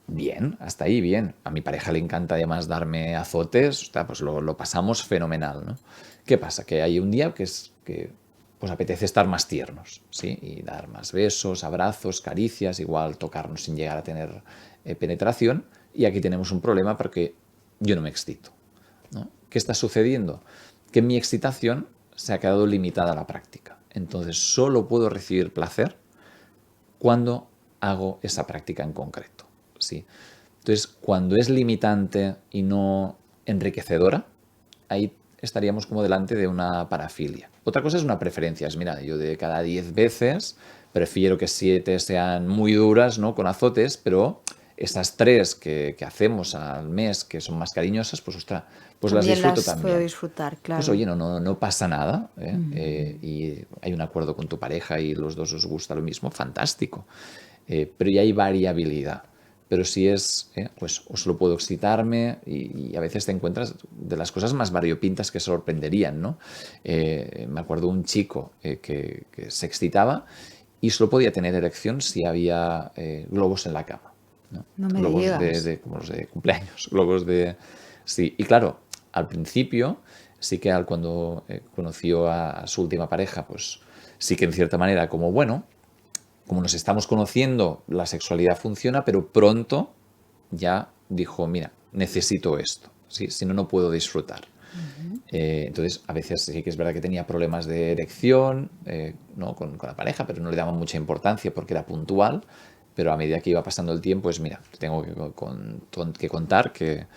B: Bien, hasta ahí bien. A mi pareja le encanta además darme azotes, o sea, pues lo pasamos fenomenal, ¿no? ¿Qué pasa? Que hay un día que pues apetece estar más tiernos, ¿sí? Y dar más besos, abrazos, caricias, igual tocarnos sin llegar a tener penetración. Y aquí tenemos un problema porque yo no me excito, ¿no? ¿Qué está sucediendo? Que mi excitación se ha quedado limitada a la práctica. Entonces solo puedo recibir placer cuando hago esa práctica en concreto. ¿Sí? Entonces, cuando es limitante y no enriquecedora, ahí estaríamos como delante de una parafilia. Otra cosa es una preferencia. Es, mira, yo de cada 10 veces prefiero que 7 sean muy duras, ¿no? Con azotes, pero esas 3 que hacemos al mes, que son más cariñosas, pues, ostras, pues las
A: También
B: disfruto
A: las puedo
B: también.
A: disfrutar,
B: Pues
A: claro.
B: oye, no pasa nada, y hay un acuerdo con tu pareja y los dos os gusta lo mismo, fantástico. Pero ya hay variabilidad. Pero si es, pues o solo puedo excitarme y a veces te encuentras de las cosas más variopintas que sorprenderían, ¿no? Me acuerdo un chico que se excitaba y solo podía tener erección si había globos en la cama, ¿no?
A: No me
B: Globos
A: digas.
B: como los de cumpleaños, globos de... Sí, y claro, al principio sí que cuando conoció a su última pareja, pues sí que en cierta manera como, bueno, como nos estamos conociendo, la sexualidad funciona, pero pronto ya dijo, mira, necesito esto, ¿sí? Si no, no puedo disfrutar. Entonces, a veces sí que es verdad que tenía problemas de erección, ¿no? con la pareja, pero no le daban mucha importancia porque era puntual, pero a medida que iba pasando el tiempo, es, mira, tengo que contar que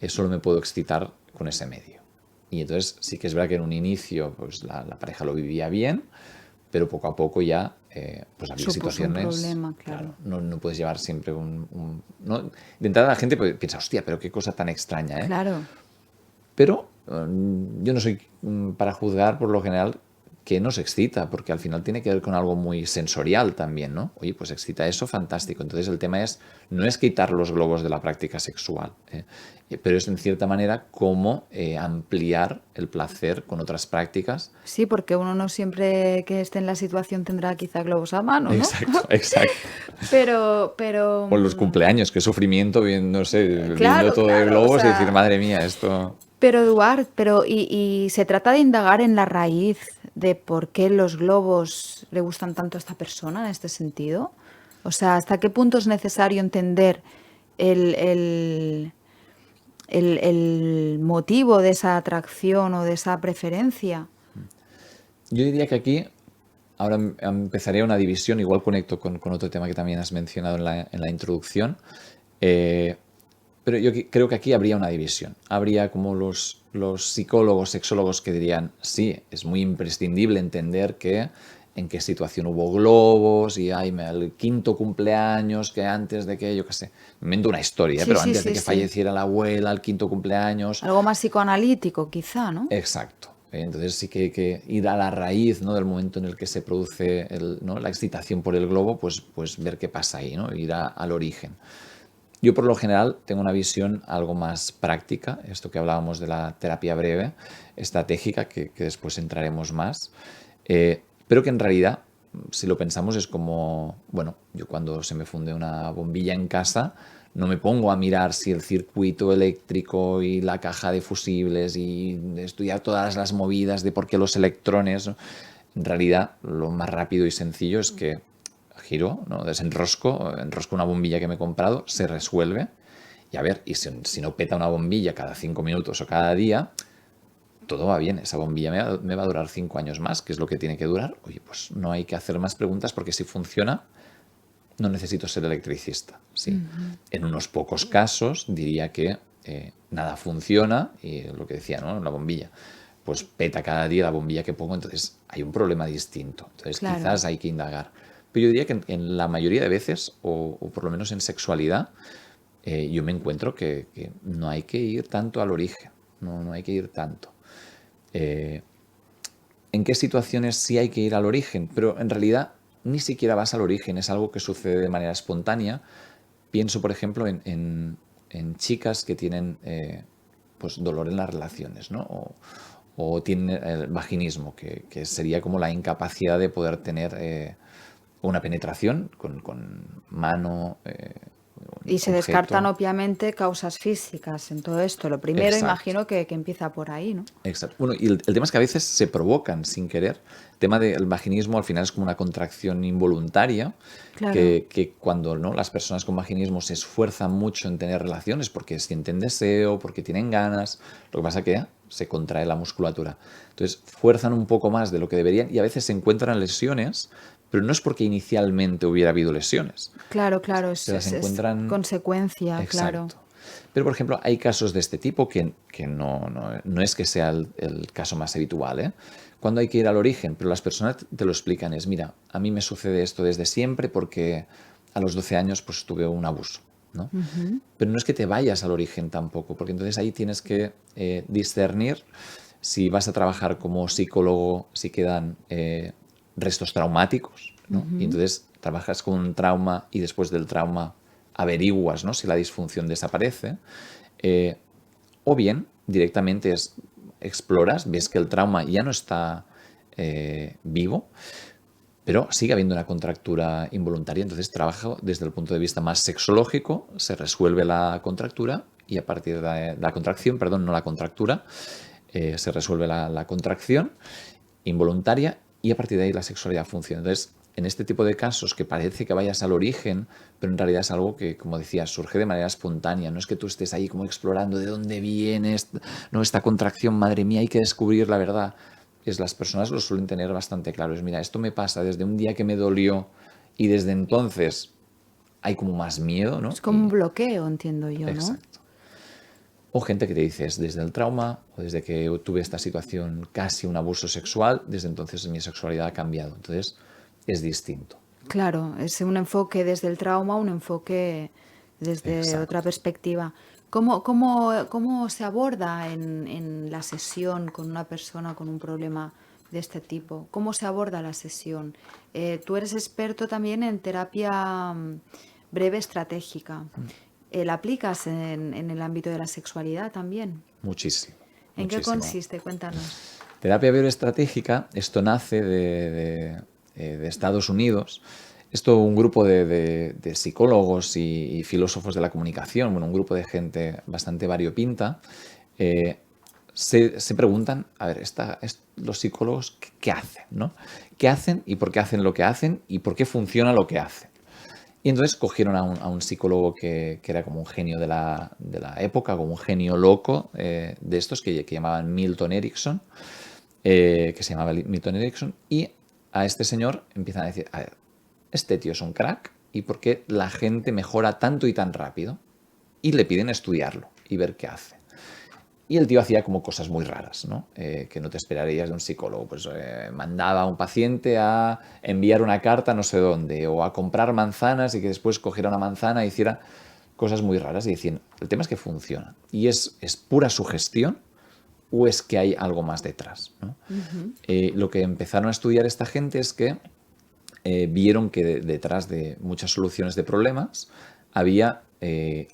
B: solo me puedo excitar con ese medio. Y entonces sí que es verdad que en un inicio pues la pareja lo vivía bien, pero poco a poco ya pues había
A: Supuso un
B: situaciones,
A: problema,
B: claro,
A: claro.
B: no puedes llevar siempre ¿no? De entrada la gente pues, piensa, hostia, pero qué cosa tan extraña, ¿eh?
A: Claro.
B: Pero yo no soy para juzgar por lo general que nos excita, porque al final tiene que ver con algo muy sensorial también, ¿no? Oye, pues excita eso, fantástico. Entonces el tema no es quitar los globos de la práctica sexual, pero es en cierta manera cómo ampliar el placer con otras prácticas.
A: Sí, porque uno no siempre que esté en la situación tendrá quizá globos a mano, ¿no?
B: Exacto, exacto.
A: Pero,
B: O los cumpleaños, qué sufrimiento, no sé, viendo
A: claro,
B: todo de
A: claro, o
B: globos y decir,
A: sea,
B: madre mía, esto...
A: pero Eduard, y se trata de indagar en la raíz de por qué los globos le gustan tanto a esta persona en este sentido. O sea, ¿hasta qué punto es necesario entender el, el, el motivo de esa atracción o de esa preferencia?
B: Yo diría que aquí ahora empezaría una división, igual conecto con otro tema que también has mencionado en la introducción, eh, pero yo creo que aquí habría una división. Habría como los psicólogos, sexólogos que dirían, sí, es muy imprescindible entender que en qué situación hubo globos y ay, el quinto cumpleaños que antes de que, yo qué sé, me invento una historia,
A: Sí,
B: pero
A: sí,
B: antes de
A: sí,
B: que
A: sí.
B: falleciera la abuela, el quinto cumpleaños.
A: Algo más psicoanalítico, quizá, ¿no?
B: Exacto. Entonces sí que hay que ir a la raíz, ¿no? Del momento en el que se produce ¿no? la excitación por el globo, pues ver qué pasa ahí, ¿no? Ir al origen. Yo por lo general tengo una visión algo más práctica, esto que hablábamos de la terapia breve, estratégica, que después entraremos más, pero que en realidad, si lo pensamos, es como, bueno, yo cuando se me funde una bombilla en casa, no me pongo a mirar si el circuito eléctrico y la caja de fusibles y estudiar todas las movidas de por qué los electrones, ¿no? En realidad, lo más rápido y sencillo es que giro, ¿no? Enrosco una bombilla que me he comprado, se resuelve. Y a ver, y si no peta una bombilla cada 5 minutos o cada día, todo va bien. Esa bombilla me va a durar 5 años más, que es lo que tiene que durar. Oye, pues no hay que hacer más preguntas porque si funciona, no necesito ser electricista. Sí. En unos pocos casos diría que nada funciona y lo que decía, ¿no? La bombilla. Pues peta cada día la bombilla que pongo, entonces hay un problema distinto. Entonces
A: Claro.
B: quizás hay que indagar. Pero yo diría que en la mayoría de veces, o por lo menos en sexualidad, yo me encuentro que no hay que ir tanto al origen. No hay que ir tanto. Eh, ¿En qué situaciones sí hay que ir al origen? Pero en realidad ni siquiera vas al origen, es algo que sucede de manera espontánea. Pienso, por ejemplo, en chicas que tienen pues dolor en las relaciones, ¿no? O tienen el vaginismo, que sería como la incapacidad de poder tener una penetración con mano,
A: Y se descartan
B: objeto.
A: obviamente causas físicas en todo esto. Lo primero
B: Exacto.
A: imagino que empieza por ahí, ¿no?
B: Exacto. Bueno, y el tema es que a veces se provocan sin querer. El tema del vaginismo al final es como una contracción involuntaria
A: Claro.
B: que cuando ¿no? las personas con vaginismo se esfuerzan mucho en tener relaciones porque sienten deseo, porque tienen ganas, lo que pasa que se contrae la musculatura. Entonces fuerzan un poco más de lo que deberían y a veces se encuentran lesiones, pero no es porque inicialmente hubiera habido lesiones.
A: Claro, claro,
B: Se las
A: es
B: encuentran.
A: consecuencia, claro.
B: Exacto. Pero, por ejemplo, hay casos de este tipo que no es que sea el caso más habitual, ¿eh? Cuando hay que ir al origen, pero las personas te lo explican, es, mira, a mí me sucede esto desde siempre porque a los 12 años pues tuve un abuso, ¿no? Pero no es que te vayas al origen tampoco, porque entonces ahí tienes que discernir si vas a trabajar como psicólogo, si quedan restos traumáticos, ¿no? Y entonces trabajas con un trauma y después del trauma averiguas, ¿no? Si la disfunción desaparece, o bien directamente exploras, ves que el trauma ya no está vivo, pero sigue habiendo una contractura involuntaria, entonces trabajo desde el punto de vista más sexológico, se resuelve la contractura y a partir de la contracción, perdón, no la contractura, se resuelve la contracción involuntaria y a partir de ahí la sexualidad funciona. Entonces, en este tipo de casos que parece que vayas al origen, pero en realidad es algo que, como decías, surge de manera espontánea. No es que tú estés ahí como explorando de dónde viene esta contracción, madre mía, hay que descubrir la verdad. Las personas lo suelen tener bastante claro. Es, mira, esto me pasa desde un día que me dolió y desde entonces hay como más miedo, ¿no?
A: Es como un bloqueo, entiendo yo, ¿no?
B: Exacto. O gente que te dice, es desde el trauma o desde que tuve esta situación, casi un abuso sexual, desde entonces mi sexualidad ha cambiado. Entonces es distinto.
A: Claro, es un enfoque desde el trauma, un enfoque desde otra
B: Exacto.
A: perspectiva. ¿Cómo se aborda en la sesión con una persona con un problema de este tipo? ¿Cómo se aborda la sesión? Tú eres experto también en terapia breve estratégica. ¿La aplicas en el ámbito de la sexualidad también?
B: Muchísimo,
A: ¿En qué
B: muchísimo.
A: consiste? Cuéntanos.
B: Terapia bioestratégica, esto nace de Estados Unidos. Esto un grupo de psicólogos y filósofos de la comunicación, bueno, un grupo de gente bastante variopinta, se preguntan, a ver, los psicólogos, ¿qué hacen? ¿No? ¿Qué hacen y por qué hacen lo que hacen y por qué funciona lo que hacen? Y entonces cogieron a un psicólogo que era como un genio de la época, como un genio loco de estos que llamaban Milton Erickson, que se llamaba Milton Erickson, y a este señor empiezan a decir, a ver, este tío es un crack, ¿y por qué la gente mejora tanto y tan rápido? Y le piden estudiarlo y ver qué hace. Y el tío hacía como cosas muy raras, ¿no? Que no te esperarías de un psicólogo. Pues mandaba a un paciente a enviar una carta no sé dónde, o a comprar manzanas y que después cogiera una manzana e hiciera cosas muy raras. Y decían, el tema es que funciona. ¿Y es pura sugestión o es que hay algo más detrás? ¿No? Lo que empezaron a estudiar esta gente es que vieron que detrás de muchas soluciones de problemas había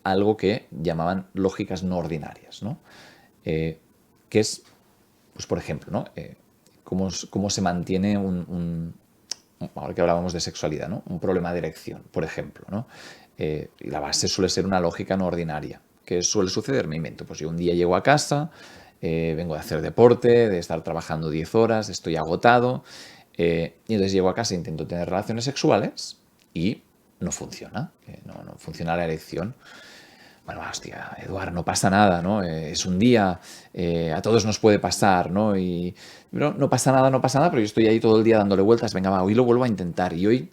B: algo que llamaban lógicas no ordinarias, ¿no? Que es, pues por ejemplo, ¿no? Cómo se mantiene ahora que hablábamos de sexualidad, ¿no? Un problema de erección, por ejemplo, ¿no? Y la base suele ser una lógica no ordinaria. ¿Qué suele suceder? Me invento, pues yo un día llego a casa, vengo de hacer deporte, de estar trabajando 10 horas, estoy agotado, y entonces llego a casa e intento tener relaciones sexuales y no funciona, no funciona la erección. Bueno, hostia, Eduard, no pasa nada, ¿no? Es un día, a todos nos puede pasar, ¿no? Pero no pasa nada, pero yo estoy ahí todo el día dándole vueltas, venga, va, hoy lo vuelvo a intentar y hoy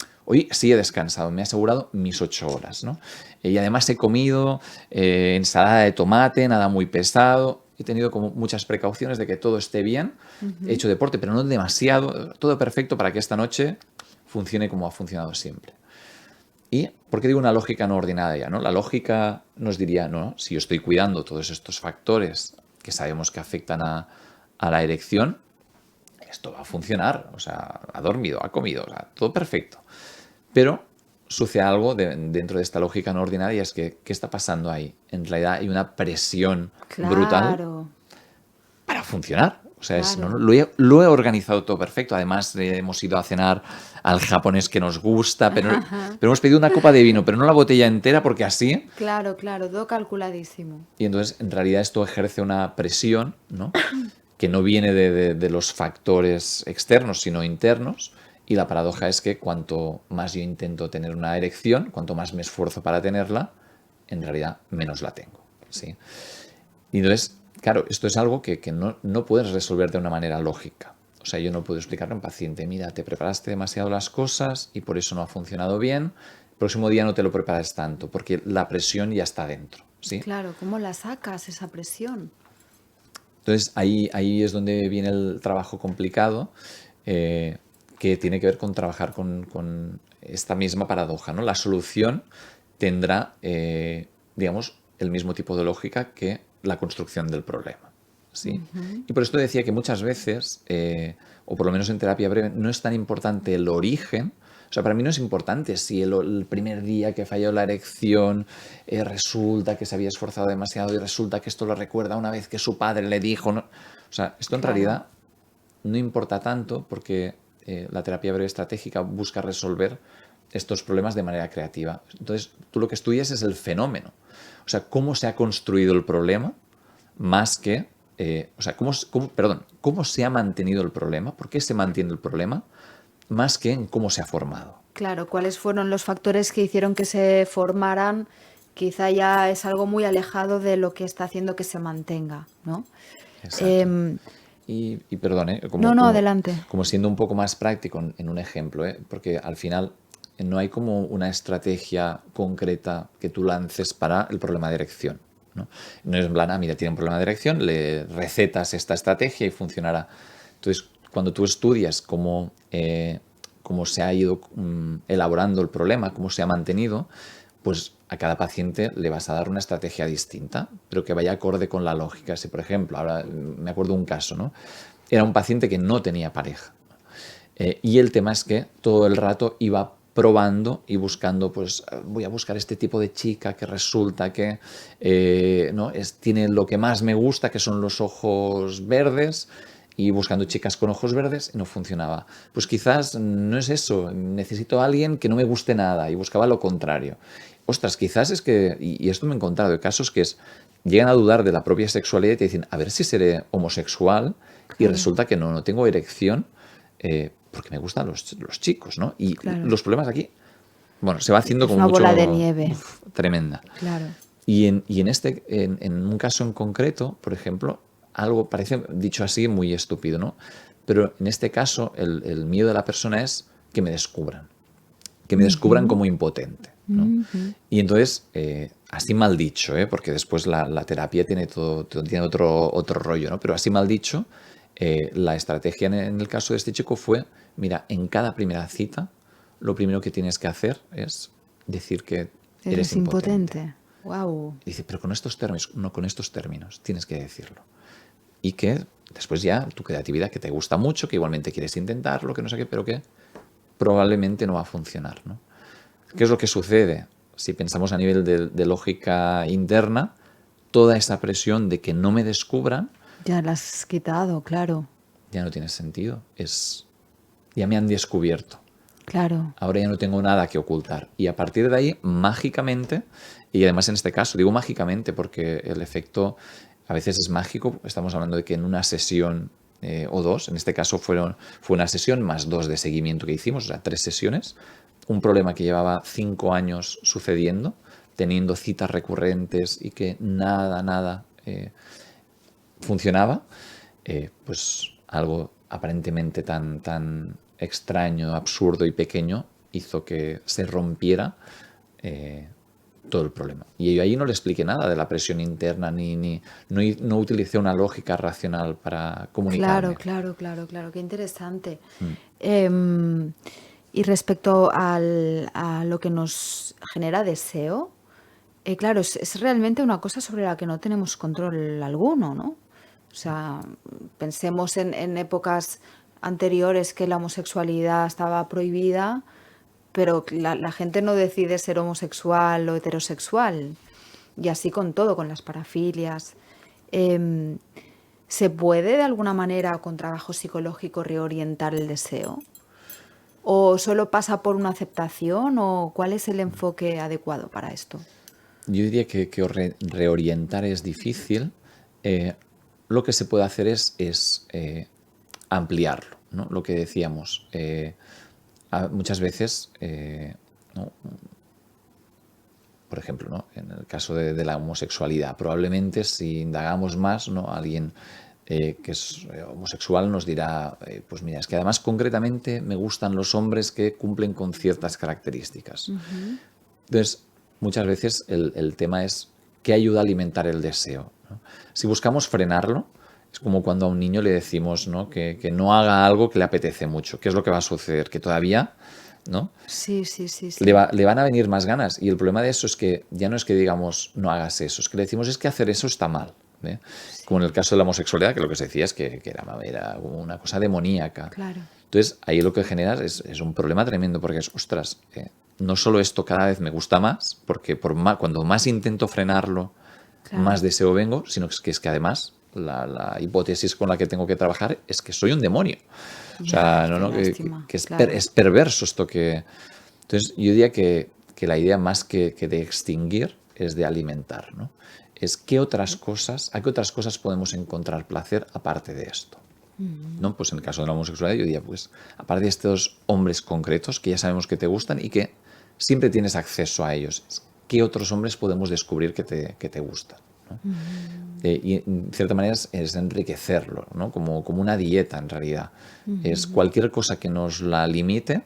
B: sí he descansado, me he asegurado mis 8 horas, ¿no? Y además he comido ensalada de tomate, nada muy pesado, he tenido como muchas precauciones de que todo esté bien, he hecho deporte, pero no demasiado, todo perfecto para que esta noche funcione como ha funcionado siempre. ¿Y por qué digo una lógica no ordinaria? ¿No? La lógica nos diría, no, si yo estoy cuidando todos estos factores que sabemos que afectan a la erección, esto va a funcionar. O sea, ha dormido, ha comido, o sea, todo perfecto. Pero sucede algo dentro de esta lógica no ordinaria, es que, ¿qué está pasando ahí? En realidad hay una presión brutal
A: Claro,
B: para funcionar. O sea,
A: claro.
B: lo he organizado todo perfecto. Además, hemos ido a cenar al japonés que nos gusta, pero hemos pedido una copa de vino, pero no la botella entera porque así.
A: Claro, claro, todo calculadísimo.
B: Y entonces, en realidad, esto ejerce una presión, ¿no? Que no viene de los factores externos, sino internos. Y la paradoja es que cuanto más yo intento tener una erección, cuanto más me esfuerzo para tenerla, en realidad menos la tengo, ¿sí? Y entonces, claro, esto es algo que no puedes resolver de una manera lógica. O sea, yo no puedo explicarle a un paciente, mira, te preparaste demasiado las cosas y por eso no ha funcionado bien. El próximo día no te lo preparas tanto, porque la presión ya está dentro, ¿sí?
A: Claro, ¿cómo la sacas esa presión?
B: Entonces, ahí es donde viene el trabajo complicado, que tiene que ver con trabajar con esta misma paradoja, ¿no? La solución tendrá, digamos, el mismo tipo de lógica que la construcción del problema, ¿sí? Y por esto decía que muchas veces, o por lo menos en terapia breve, no es tan importante el origen. O sea, para mí no es importante si el primer día que falló la erección resulta que se había esforzado demasiado y resulta que esto lo recuerda una vez que su padre le dijo. ¿No? O sea, esto en
A: Claro,
B: realidad no importa tanto porque la terapia breve estratégica busca resolver estos problemas de manera creativa. Entonces, tú lo que estudias es el fenómeno. O sea, cómo se ha construido el problema más que... o sea, cómo se ha mantenido el problema, por qué se mantiene el problema, más que en cómo se ha formado.
A: claro. ¿Cuáles fueron los factores que hicieron que se formaran? Quizá ya es algo muy alejado de lo que está haciendo que se mantenga, ¿no?
B: Exacto.
A: Em,
B: Y perdón,
A: no, no, adelante.
B: como siendo un poco más práctico en un ejemplo, porque al final no hay como una estrategia concreta que tú lances para el problema de erección. ¿no? No es en plan, mira, tiene un problema de erección, le recetas esta estrategia y funcionará. Entonces, cuando tú estudias cómo se ha ido elaborando el problema, cómo se ha mantenido, pues a cada paciente le vas a dar una estrategia distinta, pero que vaya acorde con la lógica. Si, por ejemplo, ahora me acuerdo de un caso, ¿no? Era un paciente que no tenía pareja. Y el tema es que todo el rato iba probando y buscando, pues voy a buscar este tipo de chica que resulta que ¿no? Tiene lo que más me gusta, que son los ojos verdes, y buscando chicas con ojos verdes y no funcionaba. Pues quizás no es eso, necesito a alguien que no me guste nada, y buscaba lo contrario. Ostras, quizás es que, y esto me he encontrado de casos que llegan a dudar de la propia sexualidad y te dicen, a ver si seré homosexual, y resulta que no tengo erección, porque me gustan los chicos, ¿no? Y los problemas aquí, bueno, se va haciendo
A: Es
B: como
A: una
B: mucho...
A: bola de nieve.
B: Tremenda.
A: Claro.
B: Y en un caso en concreto, por ejemplo, algo parece, dicho así, muy estúpido, ¿no? Pero en este caso, el miedo de la persona es que me descubran. Que me descubran como impotente, ¿no? Y entonces, así mal dicho, porque después la terapia tiene tiene otro rollo, ¿no? Pero así mal dicho, la estrategia en el caso de este chico fue, mira, en cada primera cita, lo primero que tienes que hacer es decir que eres impotente.
A: Wow.
B: Dice, pero con estos términos, no con estos términos, tienes que decirlo. Y que después ya tu creatividad, que te gusta mucho, que igualmente quieres intentarlo, que no sé qué, pero que probablemente no va a funcionar, ¿no? ¿Qué es lo que sucede? Si pensamos a nivel de lógica interna, toda esa presión de que no me descubran...
A: Ya la has quitado, claro.
B: Ya no tiene sentido. Ya me han descubierto.
A: Claro.
B: Ahora ya no tengo nada que ocultar. Y a partir de ahí, mágicamente, y además en este caso, digo mágicamente porque el efecto a veces es mágico, estamos hablando de que en una sesión o dos, en este caso fue una sesión más 2 de seguimiento que hicimos, o sea, 3 sesiones, un problema que llevaba 5 años sucediendo, teniendo citas recurrentes y que nada funcionaba, pues algo aparentemente tan extraño, absurdo y pequeño hizo que se rompiera todo el problema. Y yo ahí no le expliqué nada de la presión interna, no utilicé una lógica racional para comunicarme.
A: Claro, qué interesante. Y respecto a lo que nos genera deseo, claro, es realmente una cosa sobre la que no tenemos control alguno, ¿no? O sea, pensemos en épocas anteriores que la homosexualidad estaba prohibida, pero la gente no decide ser homosexual o heterosexual. Y así con todo, con las parafilias. ¿Se puede de alguna manera con trabajo psicológico reorientar el deseo? ¿O solo pasa por una aceptación? ¿O cuál es el enfoque adecuado para esto?
B: Yo diría que reorientar es difícil. Lo que se puede hacer es ampliarlo, ¿no? Lo que decíamos. Muchas veces, ¿no? Por ejemplo, ¿no? En el caso de la homosexualidad, probablemente si indagamos más, ¿no? Alguien que es homosexual nos dirá, pues mira, es que además concretamente me gustan los hombres que cumplen con ciertas características. Entonces, muchas veces el tema es qué ayuda a alimentar el deseo, ¿no? Si buscamos frenarlo, es como cuando a un niño le decimos, ¿no? que no haga algo que le apetece mucho. ¿Qué es lo que va a suceder? Que todavía, ¿no?
A: Sí.
B: Le van a venir más ganas. Y el problema de eso es que ya no es que digamos no hagas eso, es que le decimos es que hacer eso está mal. Sí. Como en el caso de la homosexualidad, que lo que se decía es que era como una cosa demoníaca.
A: Claro.
B: Entonces, ahí lo que generas es un problema tremendo porque es, ostras, no solo esto cada vez me gusta más, porque cuando más intento frenarlo, más deseo vengo, sino que es que además la hipótesis con la que tengo que trabajar es que soy un demonio. O sea, que es perverso esto que... Entonces, yo diría que la idea más que de extinguir es de alimentar, ¿no? Es a qué otras cosas podemos encontrar placer aparte de esto, ¿no? Pues en el caso de la homosexualidad yo diría, pues, aparte de estos hombres concretos que ya sabemos que te gustan y que siempre tienes acceso a ellos, ¿qué otros hombres podemos descubrir que te gustan, ¿no? Y en cierta manera es enriquecerlo, ¿no? Como una dieta en realidad. Es cualquier cosa que nos la limite,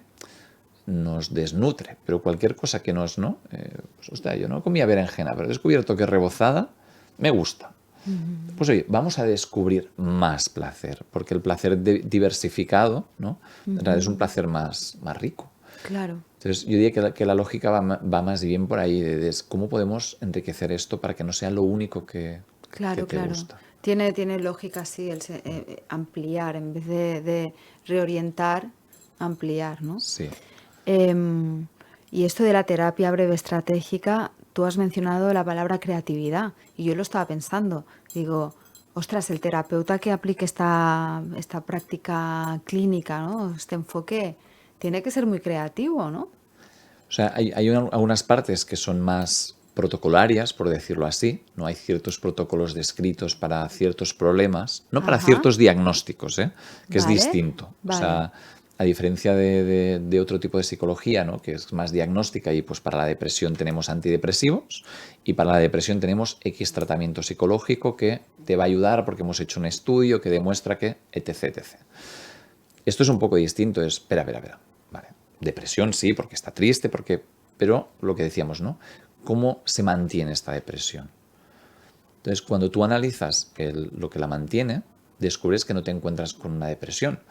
B: nos desnutre, pero cualquier cosa que nos, ¿no? Pues, hostia, yo no comía berenjena, pero he descubierto que rebozada me gusta. Pues oye, vamos a descubrir más placer, porque el placer diversificado, ¿no? En realidad es un placer más rico.
A: Claro.
B: Entonces, yo diría que la lógica va más bien por ahí, de cómo podemos enriquecer esto para que no sea lo único que
A: Claro,
B: te
A: claro.
B: gusta.
A: Tiene lógica, sí, ampliar, en vez de reorientar, ampliar, ¿no?
B: Sí.
A: Y esto de la terapia breve estratégica, tú has mencionado la palabra creatividad, y yo lo estaba pensando. Digo, ostras, el terapeuta que aplique esta práctica clínica, ¿no? Este enfoque, tiene que ser muy creativo, ¿no?
B: O sea, hay algunas partes que son más protocolarias, por decirlo así, ¿no? Hay ciertos protocolos descritos para ciertos problemas, no para
A: Ajá.
B: ciertos diagnósticos, que es
A: Vale,
B: distinto. O
A: vale.
B: sea, a diferencia de otro tipo de psicología, ¿no? Que es más diagnóstica, y pues para la depresión tenemos antidepresivos y para la depresión tenemos X tratamiento psicológico que te va a ayudar porque hemos hecho un estudio que demuestra que, etc. Esto es un poco distinto, espera, vale, depresión sí, porque está triste, pero lo que decíamos, ¿no? ¿Cómo se mantiene esta depresión? Entonces, cuando tú analizas lo que la mantiene, descubres que no te encuentras con una depresión.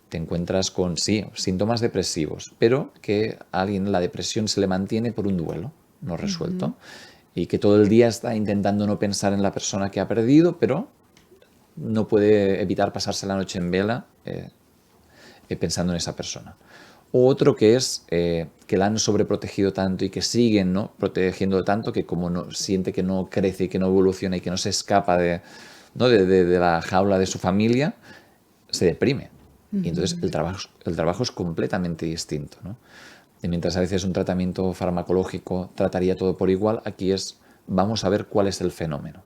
B: Te encuentras con, sí, síntomas depresivos, pero que a alguien la depresión se le mantiene por un duelo no resuelto y que todo el día está intentando no pensar en la persona que ha perdido, pero no puede evitar pasarse la noche en vela pensando en esa persona. O otro que es que la han sobreprotegido tanto y que siguen, ¿no?, protegiendo tanto que como no, siente que no crece y que no evoluciona y que no se escapa ¿no?, de la jaula de su familia, se deprime. Y entonces el trabajo es completamente distinto, ¿no? Y mientras a veces un tratamiento farmacológico trataría todo por igual, aquí vamos a ver cuál es el fenómeno.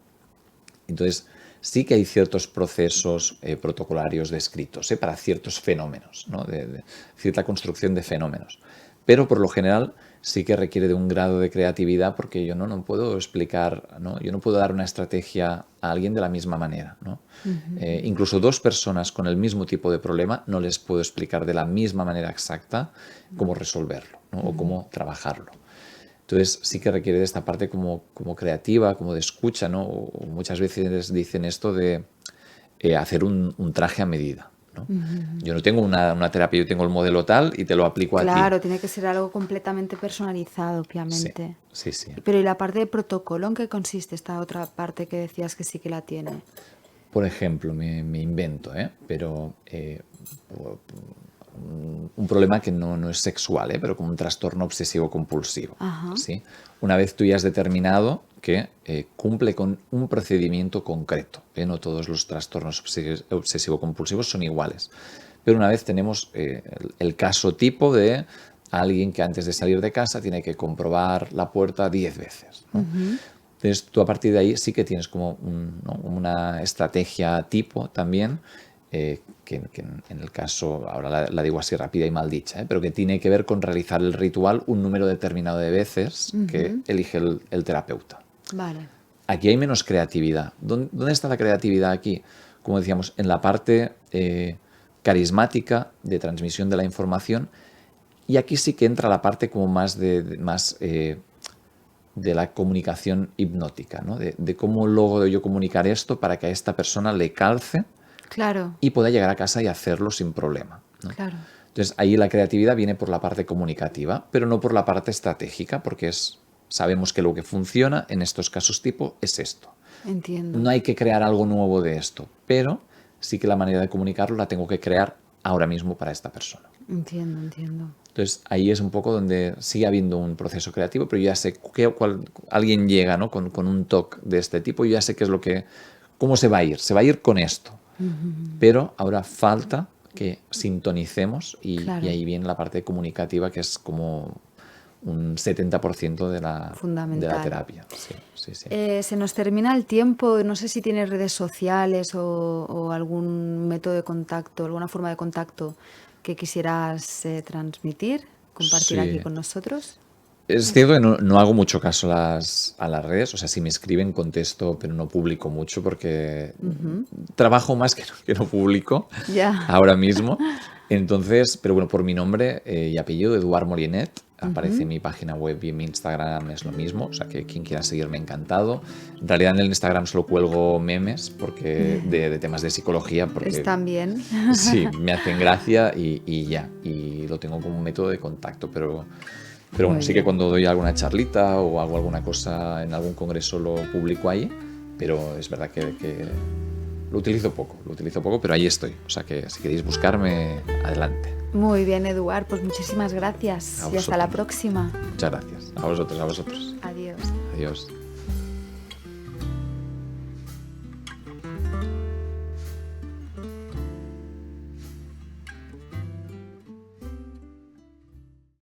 B: Entonces, sí que hay ciertos procesos protocolarios descritos para ciertos fenómenos, ¿no?, de cierta construcción de fenómenos. Pero por lo general sí que requiere de un grado de creatividad, porque yo no puedo explicar, ¿no? Yo no puedo dar una estrategia a alguien de la misma manera, ¿no? Incluso dos personas con el mismo tipo de problema no les puedo explicar de la misma manera exacta cómo resolverlo, ¿no?, o cómo trabajarlo. Entonces sí que requiere de esta parte como creativa, como de escucha, ¿no? O muchas veces dicen esto de hacer un traje a medida, ¿no? Yo no tengo una terapia, yo tengo el modelo tal y te lo aplico a ti.
A: Claro, tiene que ser algo completamente personalizado, obviamente.
B: Sí.
A: Pero ¿y la parte de protocolo en qué consiste esta otra parte que decías que sí que la tiene?
B: Por ejemplo, me invento, pero un problema que no es sexual, pero como un trastorno obsesivo-compulsivo. ¿Sí? Una vez tú ya has determinado que cumple con un procedimiento concreto, no todos los trastornos obsesivo-compulsivos son iguales, pero una vez tenemos el caso tipo de alguien que antes de salir de casa tiene que comprobar la puerta 10 veces, ¿no? Entonces tú a partir de ahí sí que tienes como una estrategia tipo también, que en el caso, ahora la digo así rápida y mal dicha, pero que tiene que ver con realizar el ritual un número determinado de veces que elige el terapeuta.
A: Vale.
B: Aquí hay menos creatividad. ¿Dónde está la creatividad aquí? Como decíamos, en la parte carismática de transmisión de la información, y aquí sí que entra la parte como más de la comunicación hipnótica, ¿no? De cómo logro yo comunicar esto para que a esta persona le calce.
A: Claro.
B: Y pueda llegar a casa y hacerlo sin problema, ¿no?
A: Claro.
B: Entonces ahí la creatividad viene por la parte comunicativa, pero no por la parte estratégica, porque sabemos que lo que funciona en estos casos tipo es esto.
A: Entiendo.
B: No hay que crear algo nuevo de esto, pero sí que la manera de comunicarlo la tengo que crear ahora mismo para esta persona.
A: Entiendo.
B: Entonces ahí es un poco donde sigue habiendo un proceso creativo, pero yo ya sé que alguien llega, ¿no?, con un toque de este tipo, yo ya sé qué es cómo se va a ir. Se va a ir con esto. Pero ahora falta que sintonicemos y ahí viene la parte comunicativa, que es como un 70% de la terapia. Sí.
A: Se nos termina el tiempo. No sé si tienes redes sociales o algún método de contacto, alguna forma de contacto que quisieras transmitir, compartir aquí con nosotros.
B: Es cierto que no hago mucho caso a las redes, o sea, si me escriben contesto, pero no publico mucho porque trabajo más que no publico ahora mismo. Entonces, pero bueno, por mi nombre y apellido, Eduard Molienet, aparece en mi página web y en mi Instagram es lo mismo, o sea que quien quiera seguirme, encantado. En realidad en el Instagram solo cuelgo memes porque de temas de psicología, porque
A: Están bien.
B: sí, me hacen gracia y ya, y lo tengo como un método de contacto, pero bueno,
A: Muy
B: sí que
A: bien.
B: cuando doy alguna charlita o hago alguna cosa en algún congreso lo publico ahí, pero es verdad que lo utilizo poco, pero ahí estoy. O sea que si queréis buscarme, adelante.
A: Muy bien, Eduard, pues muchísimas gracias
B: A
A: y hasta la
B: vosotros.
A: próxima.
B: Muchas gracias. A vosotros, a vosotros.
A: Adiós.
B: Adiós.